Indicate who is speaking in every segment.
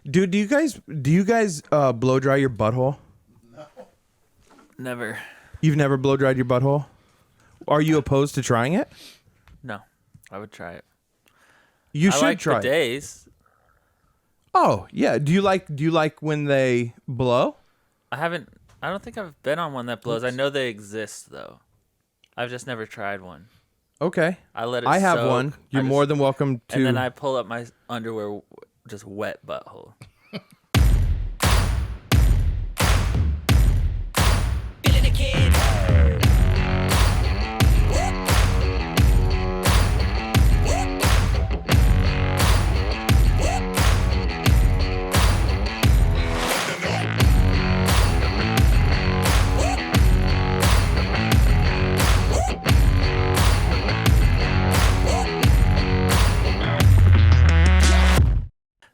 Speaker 1: Dude, do you guys blow dry your butthole?
Speaker 2: Never.
Speaker 1: You've never blow dried your butthole? Are you opposed to trying it?
Speaker 2: No, I would try it.
Speaker 1: You
Speaker 2: I
Speaker 1: should
Speaker 2: like
Speaker 1: try it.
Speaker 2: bidets.
Speaker 1: Oh, yeah. Do you like when they blow?
Speaker 2: I don't think I've been on one that blows. I know they exist though. I've just never tried one.
Speaker 1: Okay.
Speaker 2: I let it
Speaker 1: I have
Speaker 2: soak.
Speaker 1: one. You're more than welcome to.
Speaker 2: And then I pull up my underwear, just wet butthole.
Speaker 3: Feeling a kid.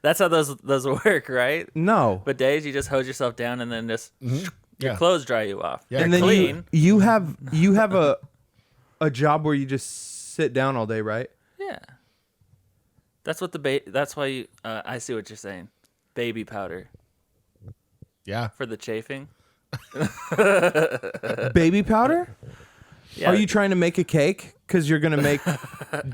Speaker 2: That's how those work, right?
Speaker 1: No.
Speaker 2: Bidets, you just hose yourself down and then just your
Speaker 4: Yeah.
Speaker 2: clothes dry you off.
Speaker 4: Yeah.
Speaker 1: And
Speaker 2: They're
Speaker 1: then
Speaker 2: clean.
Speaker 1: you have a job where you just sit down all day, right?
Speaker 2: Yeah. That's what that's why you. I see what you're saying. Baby powder
Speaker 4: Yeah.
Speaker 2: for the chafing.
Speaker 1: Baby powder?
Speaker 2: Yeah.
Speaker 1: Are you trying to make a cake? Because you're going to make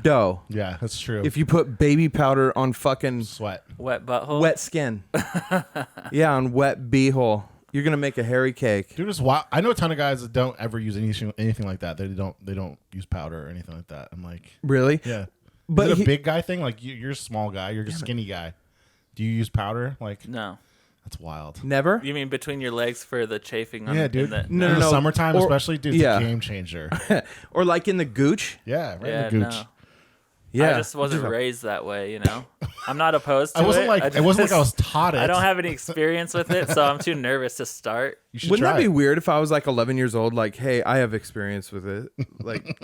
Speaker 1: dough.
Speaker 4: Yeah, that's true.
Speaker 1: If you put baby powder on fucking
Speaker 4: Sweat.
Speaker 2: wet butthole?
Speaker 1: wet skin. Yeah, on wet beehole. You're going to make a hairy cake.
Speaker 4: Dude, it's wild. I know a ton of guys that don't ever use anything like that. They don't use powder or anything like that. I'm like,
Speaker 1: Really?
Speaker 4: yeah.
Speaker 1: But
Speaker 4: Is it
Speaker 1: he-
Speaker 4: a big guy thing? Like you're a small guy. You're a skinny guy. Do you use powder? Like
Speaker 2: No.
Speaker 4: that's wild.
Speaker 1: Never?
Speaker 2: You mean between your legs for the chafing?
Speaker 4: Yeah, dude.
Speaker 2: In
Speaker 1: No,
Speaker 4: In
Speaker 1: no,
Speaker 4: the
Speaker 1: no.
Speaker 4: summertime,
Speaker 1: Or-
Speaker 4: especially, dude, it's
Speaker 1: yeah.
Speaker 4: a game changer.
Speaker 1: Or like in the gooch?
Speaker 4: Yeah, right
Speaker 2: Yeah,
Speaker 4: in the gooch.
Speaker 2: no.
Speaker 1: Yeah.
Speaker 2: I just wasn't raised that way, you know. I'm not opposed to
Speaker 4: I wasn't
Speaker 2: it.
Speaker 4: like it wasn't like I was taught it.
Speaker 2: I don't have any experience with it, so I'm too nervous to start.
Speaker 4: You should
Speaker 1: Wouldn't
Speaker 4: try
Speaker 1: that be
Speaker 4: it.
Speaker 1: weird if I was like 11 years old? Like, hey, I have experience with it. Like,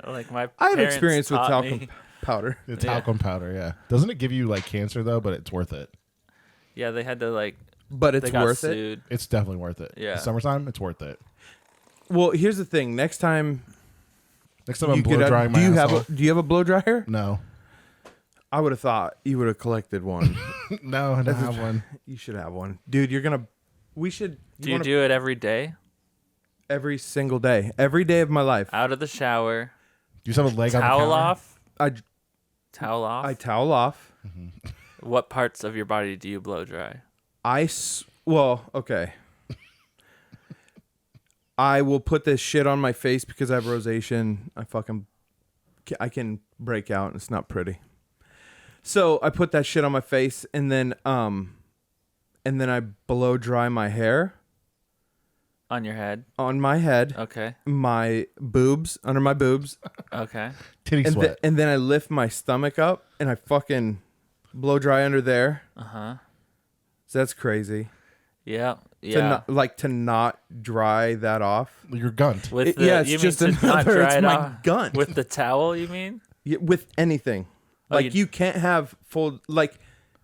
Speaker 2: Like my
Speaker 1: I have
Speaker 2: parents
Speaker 1: experience with
Speaker 2: taught
Speaker 1: talcum
Speaker 2: me.
Speaker 1: powder.
Speaker 4: The talcum powder, yeah. Doesn't it give you like cancer though? But it's worth it.
Speaker 2: Yeah, they had to like.
Speaker 1: But
Speaker 2: They
Speaker 1: it's
Speaker 2: got
Speaker 1: worth it.
Speaker 2: sued.
Speaker 4: It's definitely worth it.
Speaker 2: Yeah.
Speaker 4: Summertime, it's worth it.
Speaker 1: Well, here's the thing. Next time
Speaker 4: Next time I'm
Speaker 1: you
Speaker 4: blow
Speaker 1: get
Speaker 4: drying my
Speaker 1: do you
Speaker 4: ass
Speaker 1: have
Speaker 4: off.
Speaker 1: do you have a blow dryer?
Speaker 4: No.
Speaker 1: I would have thought you would have collected one.
Speaker 4: No, I don't have one.
Speaker 1: You should have one, dude. We should.
Speaker 2: Do you do it every day?
Speaker 1: every single day, every day of my life?
Speaker 2: Out of the shower,
Speaker 4: Do you just have a leg on the
Speaker 2: towel
Speaker 4: counter?
Speaker 2: off,
Speaker 1: I
Speaker 2: towel off.
Speaker 1: I towel off.
Speaker 2: What parts of your body do you blow dry?
Speaker 1: Well, okay. I will put this shit on my face because I have rosacea. I can break out and it's not pretty. So I put that shit on my face and then I blow dry my hair
Speaker 2: On your head.
Speaker 1: on my head,
Speaker 2: Okay.
Speaker 1: my boobs, under my boobs,
Speaker 2: Okay.
Speaker 4: Titty
Speaker 1: and,
Speaker 4: sweat.
Speaker 1: and then I lift my stomach up and I fucking blow dry under there.
Speaker 2: Uh-huh.
Speaker 1: So that's crazy.
Speaker 2: Yeah.
Speaker 1: To
Speaker 2: Yeah.
Speaker 1: not dry that off.
Speaker 4: Your gunt.
Speaker 2: With
Speaker 1: Yeah,
Speaker 2: you
Speaker 1: it's
Speaker 2: mean
Speaker 1: just
Speaker 2: to not
Speaker 1: another.
Speaker 2: dry
Speaker 1: It's
Speaker 2: it
Speaker 1: my
Speaker 2: off?
Speaker 1: gun.
Speaker 2: With the towel, you mean?
Speaker 1: Yeah, with anything.
Speaker 2: Oh,
Speaker 1: Like you can't have full like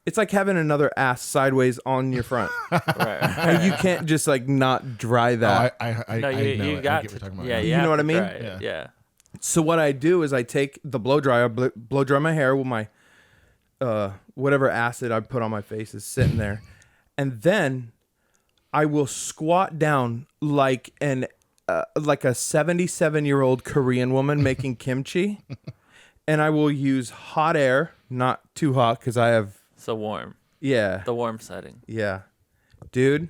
Speaker 1: it's like having another ass sideways on your front.
Speaker 2: Right.
Speaker 1: And you can't just like not dry that.
Speaker 4: I
Speaker 2: No,
Speaker 4: I know
Speaker 2: you
Speaker 4: it. I
Speaker 2: got
Speaker 4: get what you're talking about.
Speaker 2: yeah,
Speaker 4: now.
Speaker 2: you
Speaker 1: know
Speaker 2: have
Speaker 1: what
Speaker 2: to
Speaker 1: I mean?
Speaker 2: dry it.
Speaker 4: Yeah.
Speaker 2: Yeah.
Speaker 1: So what I do is I take the blow dryer, blow dry my hair with my whatever acid I put on my face is sitting there, and then I will squat down like a 77-year-old Korean woman making kimchi, and I will use hot air, not too hot because I have
Speaker 2: So warm.
Speaker 1: yeah.
Speaker 2: The warm setting.
Speaker 1: Yeah. Dude,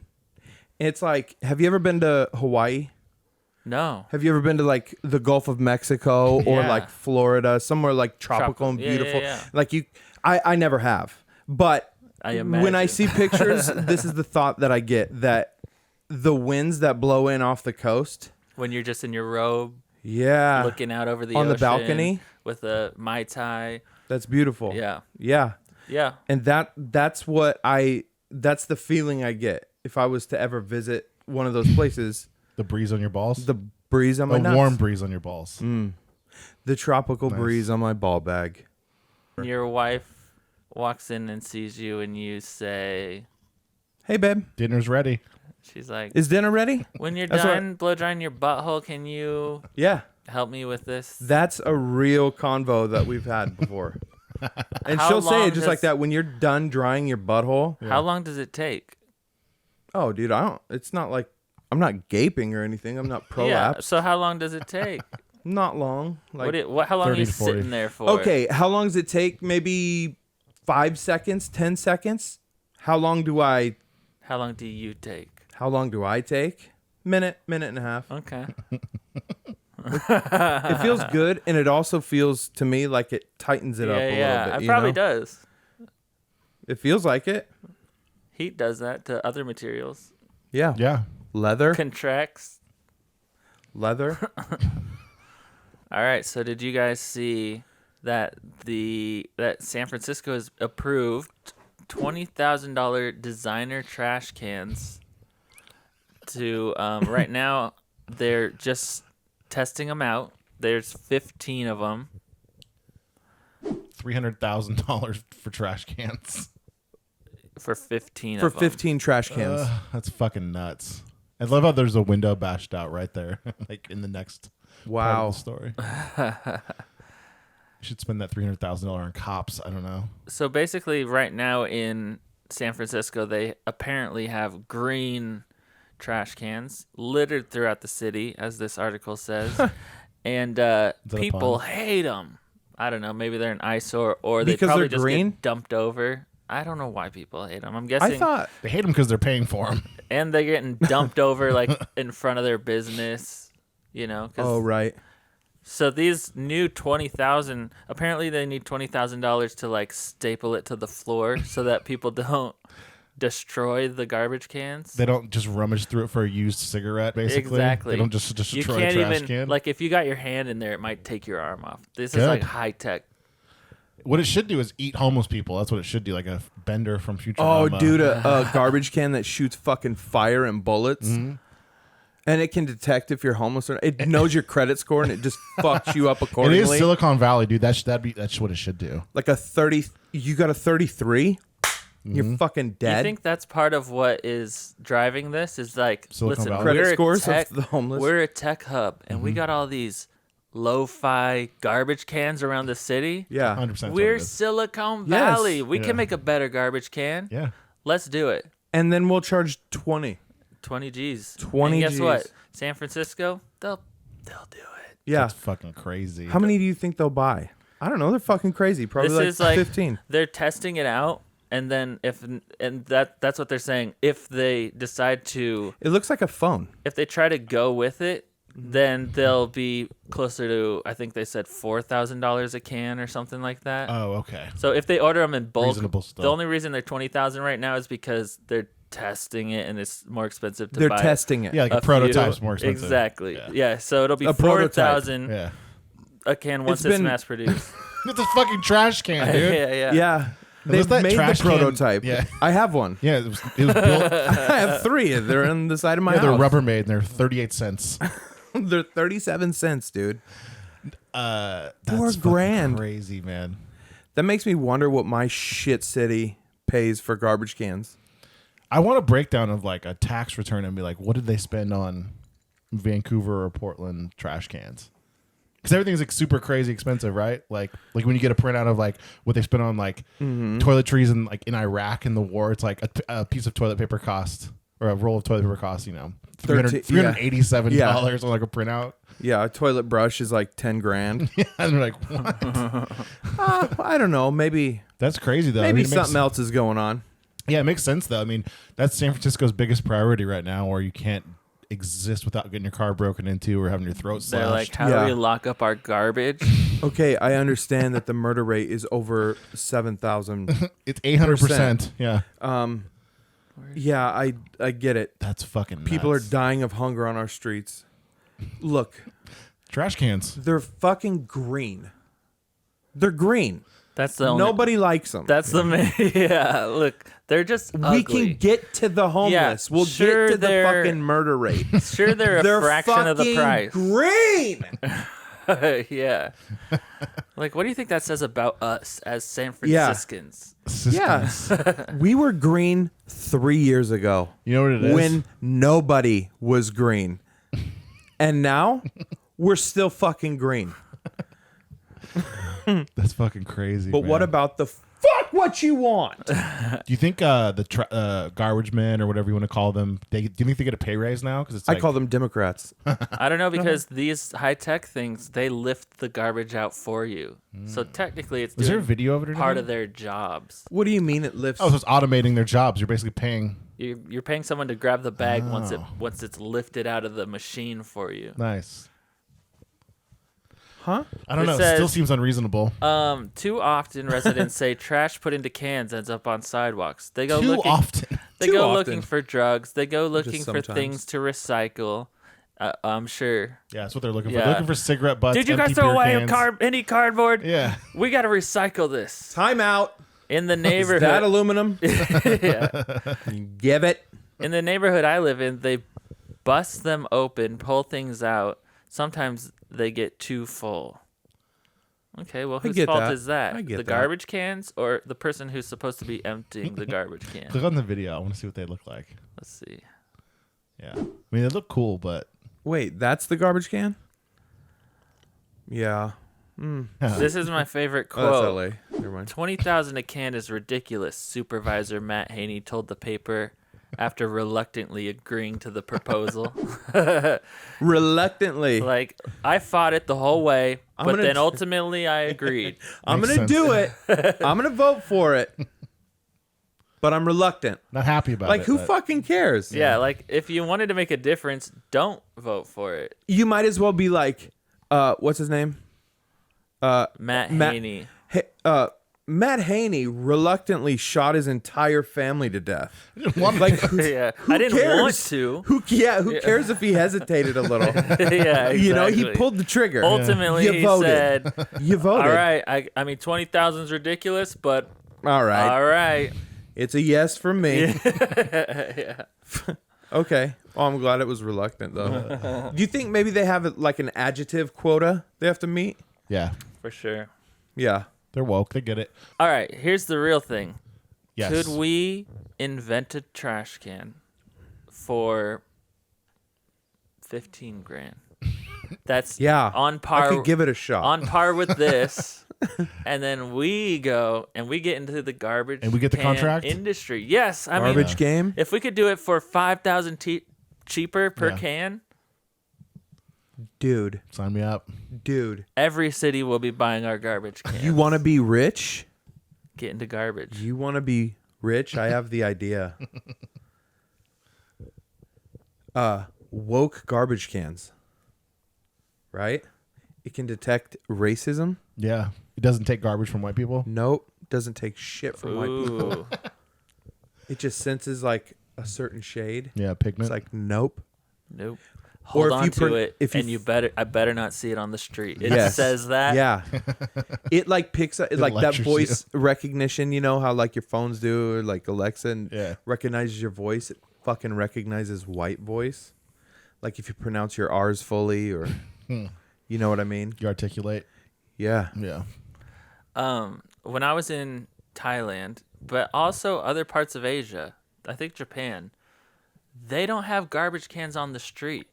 Speaker 1: it's like, have you ever been to Hawaii?
Speaker 2: No.
Speaker 1: Have you ever been to like the Gulf of Mexico or
Speaker 2: Yeah.
Speaker 1: like Florida, somewhere like tropical and
Speaker 2: Yeah, yeah,
Speaker 1: beautiful?
Speaker 2: yeah.
Speaker 1: Like I never have. But
Speaker 2: I
Speaker 1: when I
Speaker 2: imagine.
Speaker 1: see pictures, this is the thought that I get, that the winds that blow in off the coast.
Speaker 2: When you're just in your robe,
Speaker 1: Yeah.
Speaker 2: looking out over the
Speaker 1: On the
Speaker 2: ocean
Speaker 1: balcony?
Speaker 2: with a Mai Tai.
Speaker 1: That's beautiful.
Speaker 2: Yeah.
Speaker 1: Yeah.
Speaker 2: Yeah.
Speaker 1: And that's the feeling I get if I was to ever visit one of those places.
Speaker 4: The breeze on your balls.
Speaker 1: The breeze on my
Speaker 4: The
Speaker 1: nuts.
Speaker 4: warm breeze on your balls.
Speaker 1: The tropical
Speaker 4: Nice.
Speaker 1: breeze on my ball bag.
Speaker 2: Your wife walks in and sees you and you say,
Speaker 1: Hey, babe,
Speaker 4: Dinner's ready.
Speaker 2: she's like,
Speaker 1: is dinner ready?
Speaker 2: when you're
Speaker 1: That's what-
Speaker 2: done blow drying your butthole, can you
Speaker 1: Yeah.
Speaker 2: help me with this?
Speaker 1: That's a real convo that we've had before. And
Speaker 2: How
Speaker 1: she'll say
Speaker 2: long
Speaker 1: it just like that when you're done drying your butthole.
Speaker 2: How long does it take?
Speaker 1: Oh, dude, it's not like I'm not gaping or anything. I'm not
Speaker 2: Yeah.
Speaker 1: prolapsed.
Speaker 2: So how long does it take?
Speaker 1: Not long. Like,
Speaker 2: How long are
Speaker 4: 30
Speaker 2: you
Speaker 4: to 40.
Speaker 2: sitting there for?
Speaker 1: okay, how long does it take? Maybe 5 seconds, 10 seconds? How long do I
Speaker 2: you take?
Speaker 1: How long do I take? Minute and a half.
Speaker 2: Okay.
Speaker 1: It feels good, and it also feels to me like it tightens it up a little bit.
Speaker 2: It probably does.
Speaker 1: It feels like it.
Speaker 2: Heat does that to other materials.
Speaker 1: Yeah.
Speaker 4: Yeah.
Speaker 1: Leather.
Speaker 2: Contracts.
Speaker 1: Leather.
Speaker 2: All right. So did you guys see that that San Francisco has approved $20,000 designer trash cans to right now they're just testing them out. There's 15 of them.
Speaker 4: $300,000 for trash cans.
Speaker 2: For 15
Speaker 1: For
Speaker 2: of them.
Speaker 1: 15 trash cans.
Speaker 4: That's fucking nuts. I love how there's a window bashed out right there, like in the next part
Speaker 1: Wow.
Speaker 4: of the story. You should spend that $300,000 on cops. I don't know.
Speaker 2: So basically, right now in San Francisco, they apparently have green trash cans littered throughout the city, as this article says, and people hate them. I don't know. Maybe they're an eyesore, or they
Speaker 1: Because
Speaker 2: probably
Speaker 1: they're
Speaker 2: just
Speaker 1: green?
Speaker 2: get dumped over. I don't know why people hate them. I'm guessing,
Speaker 1: I thought
Speaker 4: They hate them because they're paying for them.
Speaker 2: and they're getting dumped over like in front of their business. You know. 'Cause
Speaker 1: Oh, right.
Speaker 2: So these new 20,000, apparently they need $20,000 to like staple it to the floor so that people don't destroy the garbage cans.
Speaker 4: They don't just rummage through it for a used cigarette, basically.
Speaker 2: Exactly.
Speaker 4: They don't just
Speaker 2: You
Speaker 4: destroy
Speaker 2: can't
Speaker 4: a trash
Speaker 2: even
Speaker 4: can.
Speaker 2: like if you got your hand in there, it might take your arm off. This is
Speaker 4: Good.
Speaker 2: like high tech.
Speaker 4: What it should do is eat homeless people. That's what it should do, like a Bender from
Speaker 1: Oh,
Speaker 4: Futurama.
Speaker 1: dude, a garbage can that shoots fucking fire and bullets.
Speaker 4: Mm-hmm.
Speaker 1: And it can detect if you're homeless or not. It knows your credit score and it just fucks you up
Speaker 4: It
Speaker 1: accordingly.
Speaker 4: is Silicon Valley, dude. That's what it should do.
Speaker 1: Like a 30, you got a 33?
Speaker 4: Mm-hmm.
Speaker 1: You're fucking
Speaker 2: Do you
Speaker 1: dead.
Speaker 2: think that's part of what is driving this? Is like,
Speaker 4: Silicon
Speaker 2: listen,
Speaker 4: Valley?
Speaker 1: Credit
Speaker 2: we're
Speaker 1: scores
Speaker 2: a tech,
Speaker 1: of the homeless?
Speaker 2: we're a tech hub, and we got all these lo-fi garbage cans around the city.
Speaker 1: Yeah.
Speaker 4: 100%.
Speaker 2: We're
Speaker 4: what it is.
Speaker 2: Silicon
Speaker 1: Yes.
Speaker 2: Valley. We
Speaker 4: Yeah.
Speaker 2: can make a better garbage can.
Speaker 4: Yeah.
Speaker 2: Let's do it.
Speaker 1: And then we'll charge 20.
Speaker 2: 20 G's.
Speaker 1: 20
Speaker 2: and guess
Speaker 1: Gs.
Speaker 2: what? San Francisco, they'll do it.
Speaker 1: Yeah.
Speaker 4: That's fucking crazy.
Speaker 1: How many do you think they'll buy? I don't know. They're fucking crazy. Probably
Speaker 2: This
Speaker 1: like
Speaker 2: is like
Speaker 1: 15.
Speaker 2: They're testing it out, and then that's what they're saying. If they decide to,
Speaker 1: It looks like a phone.
Speaker 2: if they try to go with it, then they'll be closer to, I think they said $4,000 a can or something like that.
Speaker 4: Oh, okay.
Speaker 2: So if they order them in bulk,
Speaker 4: Reasonable still.
Speaker 2: the only reason they're 20,000 right now is because they're testing it and it's more expensive to
Speaker 1: They're
Speaker 2: buy.
Speaker 1: testing it.
Speaker 4: Yeah, like a
Speaker 2: a
Speaker 4: prototype's
Speaker 2: few.
Speaker 4: more expensive.
Speaker 2: Exactly.
Speaker 4: Yeah.
Speaker 2: Yeah. So it'll be
Speaker 1: A prototype.
Speaker 2: 4,000
Speaker 4: Yeah.
Speaker 2: a can once it's
Speaker 1: been-
Speaker 2: mass produced.
Speaker 4: It's a fucking trash can, dude.
Speaker 2: yeah.
Speaker 1: Yeah.
Speaker 4: Was
Speaker 1: They've
Speaker 4: that
Speaker 1: made the
Speaker 4: trash can-
Speaker 1: prototype.
Speaker 4: yeah.
Speaker 1: I have one.
Speaker 4: Yeah, it was built.
Speaker 1: I have 3. They're on the side of my
Speaker 4: Yeah, they're
Speaker 1: house.
Speaker 4: Rubbermaid and they're 38 cents.
Speaker 1: They're 37 cents, dude.
Speaker 4: That's
Speaker 1: $4 grand.
Speaker 4: Crazy, man.
Speaker 1: That makes me wonder what my shit city pays for garbage cans.
Speaker 4: I want a breakdown of like a tax return and be like, what did they spend on Vancouver or Portland trash cans? Because everything's like super crazy expensive, right? Like when you get a printout of like what they spent on like toiletries in like in Iraq in the war, it's like a piece of toilet paper cost or a roll of toilet paper cost, $387
Speaker 1: Yeah.
Speaker 4: on like a printout.
Speaker 1: Yeah, a toilet brush is like 10 grand.
Speaker 4: And they're like, what?
Speaker 1: I don't know. Maybe
Speaker 4: That's crazy though. I
Speaker 1: maybe
Speaker 4: mean, it makes-
Speaker 1: something else is going on.
Speaker 4: Yeah, it makes sense though. I mean, that's San Francisco's biggest priority right now, where you can't exist without getting your car broken into or having your throat
Speaker 2: They're like,
Speaker 4: slashed.
Speaker 2: how
Speaker 1: Yeah.
Speaker 2: do we lock up our garbage?
Speaker 1: Okay, I understand that the murder rate is over 7,000.
Speaker 4: It's 800%. Yeah,
Speaker 1: Yeah, I get it.
Speaker 4: that's fucking nuts.
Speaker 1: People are dying of hunger on our streets. Look,
Speaker 4: trash cans.
Speaker 1: they're fucking green. They're green.
Speaker 2: That's the only.
Speaker 1: Nobody likes them.
Speaker 2: That's the main. Yeah. Look, they're just ugly.
Speaker 1: We can get to the homeless. We'll
Speaker 2: sure
Speaker 1: get to the
Speaker 2: they're-
Speaker 1: fucking murder rate.
Speaker 2: Sure, they're a
Speaker 1: They're
Speaker 2: fraction of the
Speaker 1: fucking
Speaker 2: price.
Speaker 1: green.
Speaker 2: Yeah. Like, what do you think that says about us as San Franciscans?
Speaker 1: Yeah. We were green 3 years ago.
Speaker 4: You know what it is?
Speaker 1: When nobody was green. And now we're still fucking green.
Speaker 4: That's fucking crazy.
Speaker 1: But what
Speaker 4: man.
Speaker 1: about the fuck what you want?
Speaker 4: Do you think the garbage men or whatever you want to call them? Do you think they get a pay raise now? Because it's
Speaker 1: I
Speaker 4: like,
Speaker 1: call them Democrats.
Speaker 2: I don't know, because these high-tech things, they lift the garbage out for you. So technically it's
Speaker 4: is there a
Speaker 2: doing
Speaker 4: video of it? Or
Speaker 2: part
Speaker 4: anything?
Speaker 2: of their jobs.
Speaker 1: What do you mean it lifts?
Speaker 4: Oh, so it's automating their jobs. You're basically paying.
Speaker 2: You're paying someone to grab the bag once
Speaker 4: Oh.
Speaker 2: it's lifted out of the machine for you.
Speaker 4: Nice.
Speaker 1: Huh?
Speaker 4: I don't
Speaker 2: It
Speaker 4: know. It
Speaker 2: says-
Speaker 4: still seems unreasonable.
Speaker 2: Too often residents say trash put into cans ends up on sidewalks. They go
Speaker 4: Too
Speaker 2: looking.
Speaker 4: often.
Speaker 2: They
Speaker 1: Too
Speaker 2: go
Speaker 1: often.
Speaker 2: looking for drugs. They go looking for
Speaker 1: sometimes.
Speaker 2: things to recycle. I'm sure.
Speaker 4: Yeah, that's what they're looking for.
Speaker 2: Yeah.
Speaker 4: They're looking for cigarette butts.
Speaker 2: Did you guys
Speaker 4: empty
Speaker 2: throw
Speaker 4: beer
Speaker 2: away
Speaker 4: cans.
Speaker 2: any cardboard?
Speaker 4: Yeah.
Speaker 2: We got to recycle this
Speaker 1: Time out.
Speaker 2: in the
Speaker 1: Is
Speaker 2: neighborhood.
Speaker 1: that aluminum?
Speaker 2: Yeah.
Speaker 1: Give it.
Speaker 2: In the neighborhood I live in, they bust them open, pull things out. Sometimes they get too full. Okay, well, whose
Speaker 1: get
Speaker 2: fault
Speaker 1: that.
Speaker 2: is that?
Speaker 1: I get
Speaker 2: The
Speaker 1: that.
Speaker 2: garbage cans or the person who's supposed to be emptying the garbage can?
Speaker 4: Click on the video. I want to see what they look like.
Speaker 2: Let's see.
Speaker 4: Yeah. I mean, they look cool, but
Speaker 1: Wait, that's the garbage can? Yeah.
Speaker 2: This is my favorite
Speaker 1: Oh, that's
Speaker 2: quote.
Speaker 1: LA. Never mind.
Speaker 2: 20,000 a can is ridiculous, Supervisor Matt Haney told the paper after reluctantly agreeing to the proposal.
Speaker 1: Reluctantly.
Speaker 2: Like, I fought it the whole way,
Speaker 1: I'm
Speaker 2: but
Speaker 1: gonna
Speaker 2: then
Speaker 1: t-
Speaker 2: ultimately I agreed.
Speaker 1: I'm
Speaker 4: Makes
Speaker 1: going to
Speaker 4: sense.
Speaker 1: do it. I'm going to vote for it. But I'm reluctant.
Speaker 4: not happy about
Speaker 1: Like,
Speaker 4: it.
Speaker 1: who
Speaker 4: but-
Speaker 1: fucking cares?
Speaker 2: Yeah, like, if you wanted to make a difference, don't vote for it.
Speaker 1: You might as well be like, what's his name?
Speaker 2: Matt
Speaker 1: Matt-
Speaker 2: Haney.
Speaker 1: Matt Haney reluctantly shot his entire family to death.
Speaker 4: Want-
Speaker 1: Like, who
Speaker 2: Yeah, I didn't
Speaker 1: cares?
Speaker 2: want to.
Speaker 1: Who cares if he hesitated a little?
Speaker 2: Yeah, exactly.
Speaker 1: You know, he pulled the trigger.
Speaker 2: Ultimately,
Speaker 1: You
Speaker 2: he
Speaker 1: voted.
Speaker 2: said,
Speaker 1: You voted.
Speaker 2: all right, I mean, 20,000 is ridiculous, but
Speaker 1: All right.
Speaker 2: all right.
Speaker 1: It's a yes from me.
Speaker 2: Yeah.
Speaker 1: Okay. Oh, I'm glad it was reluctant, though. Do you think maybe they have like an adjective quota they have to meet?
Speaker 4: Yeah.
Speaker 2: For sure.
Speaker 1: Yeah.
Speaker 4: They're woke. They get it.
Speaker 2: All right, here's the real thing.
Speaker 4: Yes.
Speaker 2: Could we invent a trash can for 15 grand? That's
Speaker 1: Yeah.
Speaker 2: on
Speaker 1: I
Speaker 2: par
Speaker 1: could give it a shot.
Speaker 2: on par with this. And then we go and we get into the garbage
Speaker 4: And we get the
Speaker 2: can
Speaker 4: contract?
Speaker 2: industry. Yes, I
Speaker 1: Garbage
Speaker 2: mean,
Speaker 1: game?
Speaker 2: if we could do it for 5,000 cheaper per
Speaker 4: Yeah.
Speaker 2: can,
Speaker 1: Dude.
Speaker 4: Sign me up.
Speaker 1: Dude.
Speaker 2: every city will be buying our garbage cans.
Speaker 1: You want to be rich?
Speaker 2: get into garbage?
Speaker 1: You want to be rich? I have the idea. Woke garbage cans. Right? It can detect racism.
Speaker 4: Yeah. It doesn't take garbage from white people.
Speaker 1: Nope. Doesn't take shit from white people.
Speaker 2: Ooh.
Speaker 1: It just senses like a certain shade.
Speaker 4: Yeah. Pigment.
Speaker 1: It's like, nope.
Speaker 2: Nope.
Speaker 1: Or
Speaker 2: Hold
Speaker 1: if
Speaker 2: on
Speaker 1: you
Speaker 2: to
Speaker 1: pr-
Speaker 2: it,
Speaker 1: if you
Speaker 2: and I better not see it on the street. It
Speaker 1: Yes.
Speaker 2: says that.
Speaker 1: Yeah. It like picks up, like that
Speaker 4: lectures
Speaker 1: voice recognition, you know, how like your phones do, or like Alexa and
Speaker 4: Yeah.
Speaker 1: recognizes your voice. It fucking recognizes white voice. Like if you pronounce your R's fully or, you know what I mean?
Speaker 4: you articulate.
Speaker 1: Yeah.
Speaker 4: Yeah.
Speaker 2: When I was in Thailand, but also other parts of Asia, I think Japan, they don't have garbage cans on the street.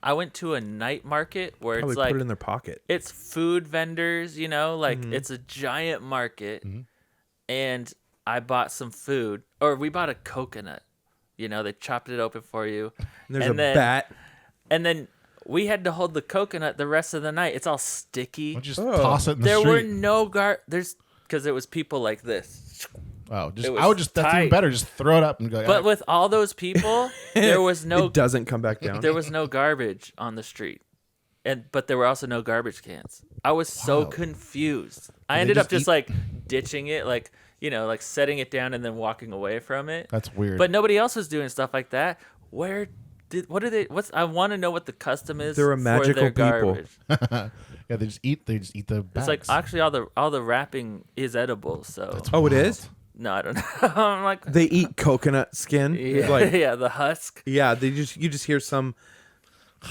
Speaker 2: I went to a night market where
Speaker 1: Probably
Speaker 2: it's like
Speaker 1: put it in their pocket.
Speaker 2: it's food vendors, you know, like
Speaker 1: Mm-hmm.
Speaker 2: it's a giant market. And I bought some food, or we bought a coconut. You know, they chopped it open for you.
Speaker 1: And there's
Speaker 2: and
Speaker 1: a
Speaker 2: then,
Speaker 1: bat.
Speaker 2: And then we had to hold the coconut the rest of the night. It's all
Speaker 4: Why
Speaker 2: sticky.
Speaker 4: don't you just
Speaker 1: Oh.
Speaker 4: toss it in the
Speaker 2: There were
Speaker 4: street?
Speaker 2: no because it was people like this.
Speaker 4: Oh, just
Speaker 2: it was
Speaker 4: I would just that's even
Speaker 2: tight.
Speaker 4: better. Just throw it up and go.
Speaker 2: But with all those people, there was no
Speaker 1: It doesn't come back down.
Speaker 2: there was no garbage on the street. But there were also no garbage cans. I was so
Speaker 4: Wow.
Speaker 2: confused. I
Speaker 4: they
Speaker 2: ended up
Speaker 4: just
Speaker 2: just like ditching it, like, you know, like setting it down and then walking away from it.
Speaker 4: That's weird.
Speaker 2: But nobody else was doing stuff like that. I want to know what the custom is.
Speaker 1: They're a
Speaker 2: for
Speaker 1: magical
Speaker 2: their
Speaker 1: people.
Speaker 2: garbage.
Speaker 4: yeah, they just eat the bags.
Speaker 2: It's like actually all the wrapping is edible. So
Speaker 1: Oh, it is?
Speaker 2: no, I don't know. I'm like,
Speaker 1: They eat coconut skin.
Speaker 2: yeah,
Speaker 1: Like,
Speaker 2: yeah, the husk.
Speaker 1: yeah, you just hear some,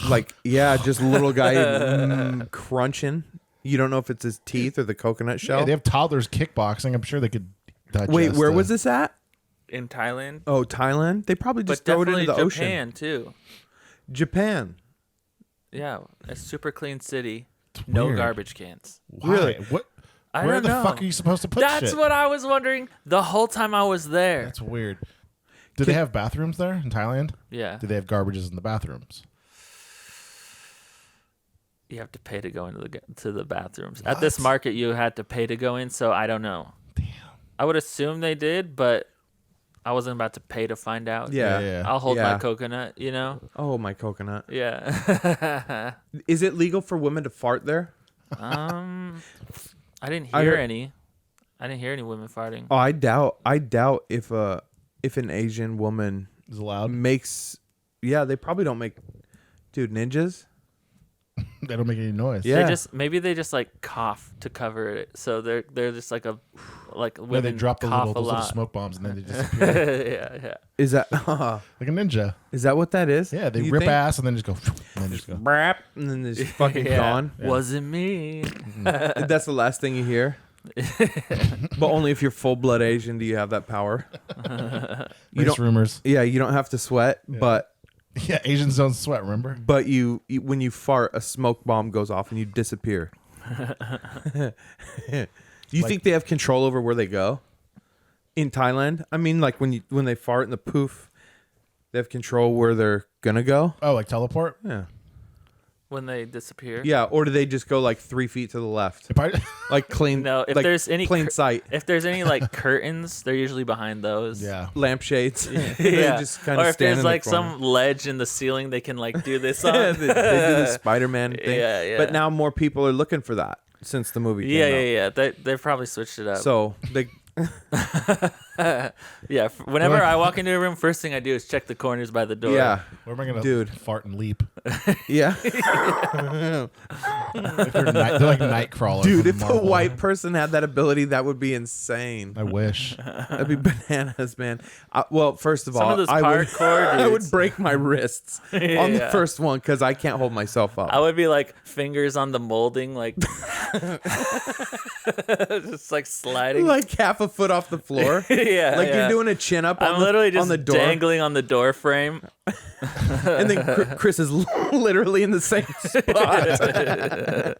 Speaker 1: like, yeah, just little guy crunching. You don't know if it's his teeth or the coconut shell.
Speaker 4: Yeah, they have toddlers kickboxing. I'm sure they could. Digest
Speaker 1: Wait, where
Speaker 4: the-
Speaker 1: was this at?
Speaker 2: In Thailand,
Speaker 1: Oh, Thailand. They probably just
Speaker 2: but
Speaker 1: throw it
Speaker 2: definitely
Speaker 1: into the
Speaker 2: Japan
Speaker 1: ocean.
Speaker 2: too.
Speaker 1: Japan.
Speaker 2: Yeah, a super clean city.
Speaker 4: It's
Speaker 2: No
Speaker 4: weird.
Speaker 2: garbage cans.
Speaker 4: Why?
Speaker 1: Really?
Speaker 4: What?
Speaker 2: I
Speaker 4: Where
Speaker 2: don't
Speaker 4: the
Speaker 2: know.
Speaker 4: fuck are you supposed to put
Speaker 2: That's
Speaker 4: shit?
Speaker 2: what I was wondering the whole time I was there.
Speaker 4: That's weird. Do they have bathrooms there in Thailand?
Speaker 2: Yeah.
Speaker 4: Do they have garbages in the bathrooms?
Speaker 2: You have to pay to go into the bathrooms. At this market, you had to pay to go in, so I don't know.
Speaker 4: Damn.
Speaker 2: I would assume they did, but I wasn't about to pay to find out.
Speaker 1: Yeah.
Speaker 2: I'll hold
Speaker 1: Yeah.
Speaker 2: my coconut, you know?
Speaker 1: Oh, my coconut.
Speaker 2: Yeah.
Speaker 1: Is it legal for women to fart there?
Speaker 2: I didn't
Speaker 1: I
Speaker 2: hear
Speaker 1: heard-
Speaker 2: any. I didn't hear any women farting.
Speaker 1: Oh, I doubt if an Asian woman
Speaker 4: Is it allowed?
Speaker 1: makes. Yeah, they probably don't make. Dude, ninjas.
Speaker 4: They don't make any noise.
Speaker 1: Yeah.
Speaker 2: Maybe they just like cough to cover it. So they're just like
Speaker 4: Where
Speaker 2: women
Speaker 4: they drop those
Speaker 2: cough
Speaker 4: little
Speaker 2: a lot.
Speaker 4: smoke bombs and then they disappear.
Speaker 2: yeah.
Speaker 1: Is that
Speaker 4: Like a ninja.
Speaker 1: is that what that is?
Speaker 4: Yeah, they
Speaker 1: You
Speaker 4: rip
Speaker 1: think?
Speaker 4: ass and then just go. And then just go.
Speaker 1: Brap, and then it's fucking
Speaker 2: Yeah.
Speaker 1: gone.
Speaker 2: Wasn't me.
Speaker 1: That's the last thing you hear. But only if you're full blood Asian do you have that power. You
Speaker 4: Race
Speaker 1: don't.
Speaker 4: rumors.
Speaker 1: Yeah, you don't have to sweat, but
Speaker 4: Yeah, Asians don't sweat, remember?
Speaker 1: you when you fart, a smoke bomb goes off and you disappear. Do you think they have control over where they go in Thailand? I mean, like when they fart and the poof, they have control where they're gonna go.
Speaker 4: Oh, like teleport?
Speaker 1: Yeah,
Speaker 2: When they disappear.
Speaker 1: yeah. Or do they just go like 3 feet to the left,
Speaker 4: If I,
Speaker 1: like clean?
Speaker 2: No, if
Speaker 1: like
Speaker 2: there's any
Speaker 1: plain sight,
Speaker 2: If there's any like curtains, they're usually behind those.
Speaker 4: yeah.
Speaker 1: lampshades.
Speaker 2: Yeah.
Speaker 1: They just kind
Speaker 2: Or
Speaker 1: of
Speaker 2: if
Speaker 1: stand
Speaker 2: there's
Speaker 1: in the
Speaker 2: like
Speaker 1: corner.
Speaker 2: some ledge in the ceiling, they can like do this on.
Speaker 1: they do the Spider-Man thing.
Speaker 2: Yeah, yeah.
Speaker 1: But now more people are looking for that since the movie came
Speaker 2: yeah,
Speaker 1: out.
Speaker 2: yeah, yeah. They probably switched it up.
Speaker 1: So they
Speaker 2: yeah. Whenever I walk into a room, first thing I do is check the corners by the door.
Speaker 1: yeah,
Speaker 4: Where am I going to
Speaker 1: Dude.
Speaker 4: fart and leap?
Speaker 1: yeah.
Speaker 4: Like they're like night crawlers.
Speaker 1: Dude,
Speaker 4: from
Speaker 1: if a
Speaker 4: Marvel.
Speaker 1: white person had that ability, that would be insane.
Speaker 4: I wish.
Speaker 1: That'd be bananas, man. Well, first of
Speaker 2: Some
Speaker 1: all,
Speaker 2: of those
Speaker 1: I would,
Speaker 2: hardcore
Speaker 1: I would
Speaker 2: dudes.
Speaker 1: break my wrists on the
Speaker 2: Yeah.
Speaker 1: first one because I can't hold myself up.
Speaker 2: I would be like fingers on the molding, like just like sliding.
Speaker 1: Like half a foot off the floor.
Speaker 2: yeah,
Speaker 1: Like
Speaker 2: yeah.
Speaker 1: you're doing a chin up
Speaker 2: I'm
Speaker 1: on,
Speaker 2: literally
Speaker 1: the,
Speaker 2: just
Speaker 1: on the door.
Speaker 2: dangling on the door frame.
Speaker 1: And then Chris is literally in the same spot.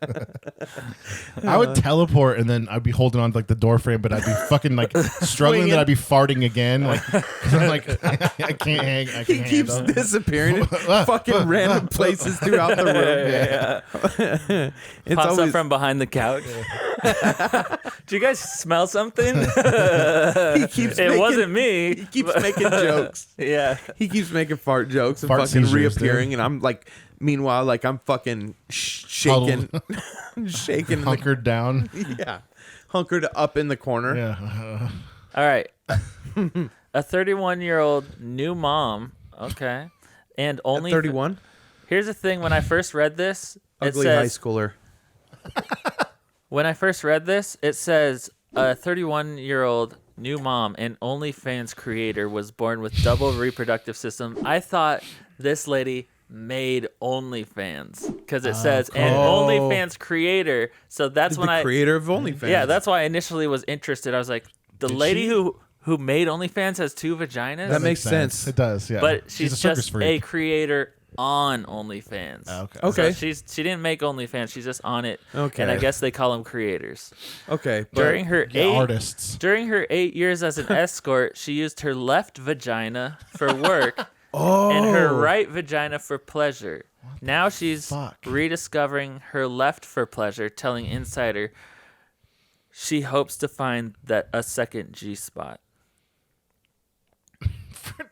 Speaker 4: I would teleport and then I'd be holding on to like the door frame, but I'd be fucking like struggling
Speaker 1: Swinging.
Speaker 4: that I'd be farting again. Like, cause I'm like, I can't hang. I
Speaker 1: He
Speaker 4: can't
Speaker 1: keeps
Speaker 4: handle.
Speaker 1: disappearing in fucking random places throughout the room.
Speaker 2: Yeah.
Speaker 1: It's
Speaker 2: Pops
Speaker 1: always
Speaker 2: up from behind the couch. Do you guys smell something?
Speaker 1: he keeps
Speaker 2: It
Speaker 1: making,
Speaker 2: wasn't me.
Speaker 1: He keeps making jokes.
Speaker 2: Yeah.
Speaker 1: He keeps making fart jokes and
Speaker 4: Fart
Speaker 1: fucking
Speaker 4: seizures,
Speaker 1: reappearing,
Speaker 4: dude.
Speaker 1: and I'm like, meanwhile, like I'm fucking shaking, shaking, in the,
Speaker 4: Hunkered down.
Speaker 1: yeah, hunkered up in the corner.
Speaker 4: Yeah.
Speaker 2: All right. A 31-year-old new mom. Okay. And only
Speaker 1: 31,
Speaker 2: Here's the thing. When I first read this,
Speaker 1: ugly
Speaker 2: it
Speaker 1: high
Speaker 2: says
Speaker 1: schooler.
Speaker 2: when I first read this, it says a 31-year-old new mom and OnlyFans creator was born with double reproductive system. I thought this lady made OnlyFans because it says an
Speaker 1: cool.
Speaker 2: OnlyFans creator. So that's when
Speaker 1: The creator of OnlyFans.
Speaker 2: yeah, that's why I initially was interested. I was like, the
Speaker 4: Did
Speaker 2: lady
Speaker 4: she?
Speaker 2: who made OnlyFans has two vaginas,
Speaker 1: That makes sense.
Speaker 4: It does. Yeah.
Speaker 2: but
Speaker 4: she's
Speaker 2: she's
Speaker 4: a circus
Speaker 2: just
Speaker 4: freak.
Speaker 2: a creator on OnlyFans.
Speaker 4: Okay.
Speaker 1: Okay.
Speaker 2: So she didn't make OnlyFans. She's just on it.
Speaker 1: Okay.
Speaker 2: And I guess they call them creators.
Speaker 1: Okay, but
Speaker 2: During her
Speaker 4: Yeah, artists.
Speaker 2: During her 8 years as an escort, she used her left vagina for work and her right vagina for pleasure. Now she's
Speaker 4: fuck?
Speaker 2: rediscovering her left for pleasure, telling Insider she hopes to find that a second G spot.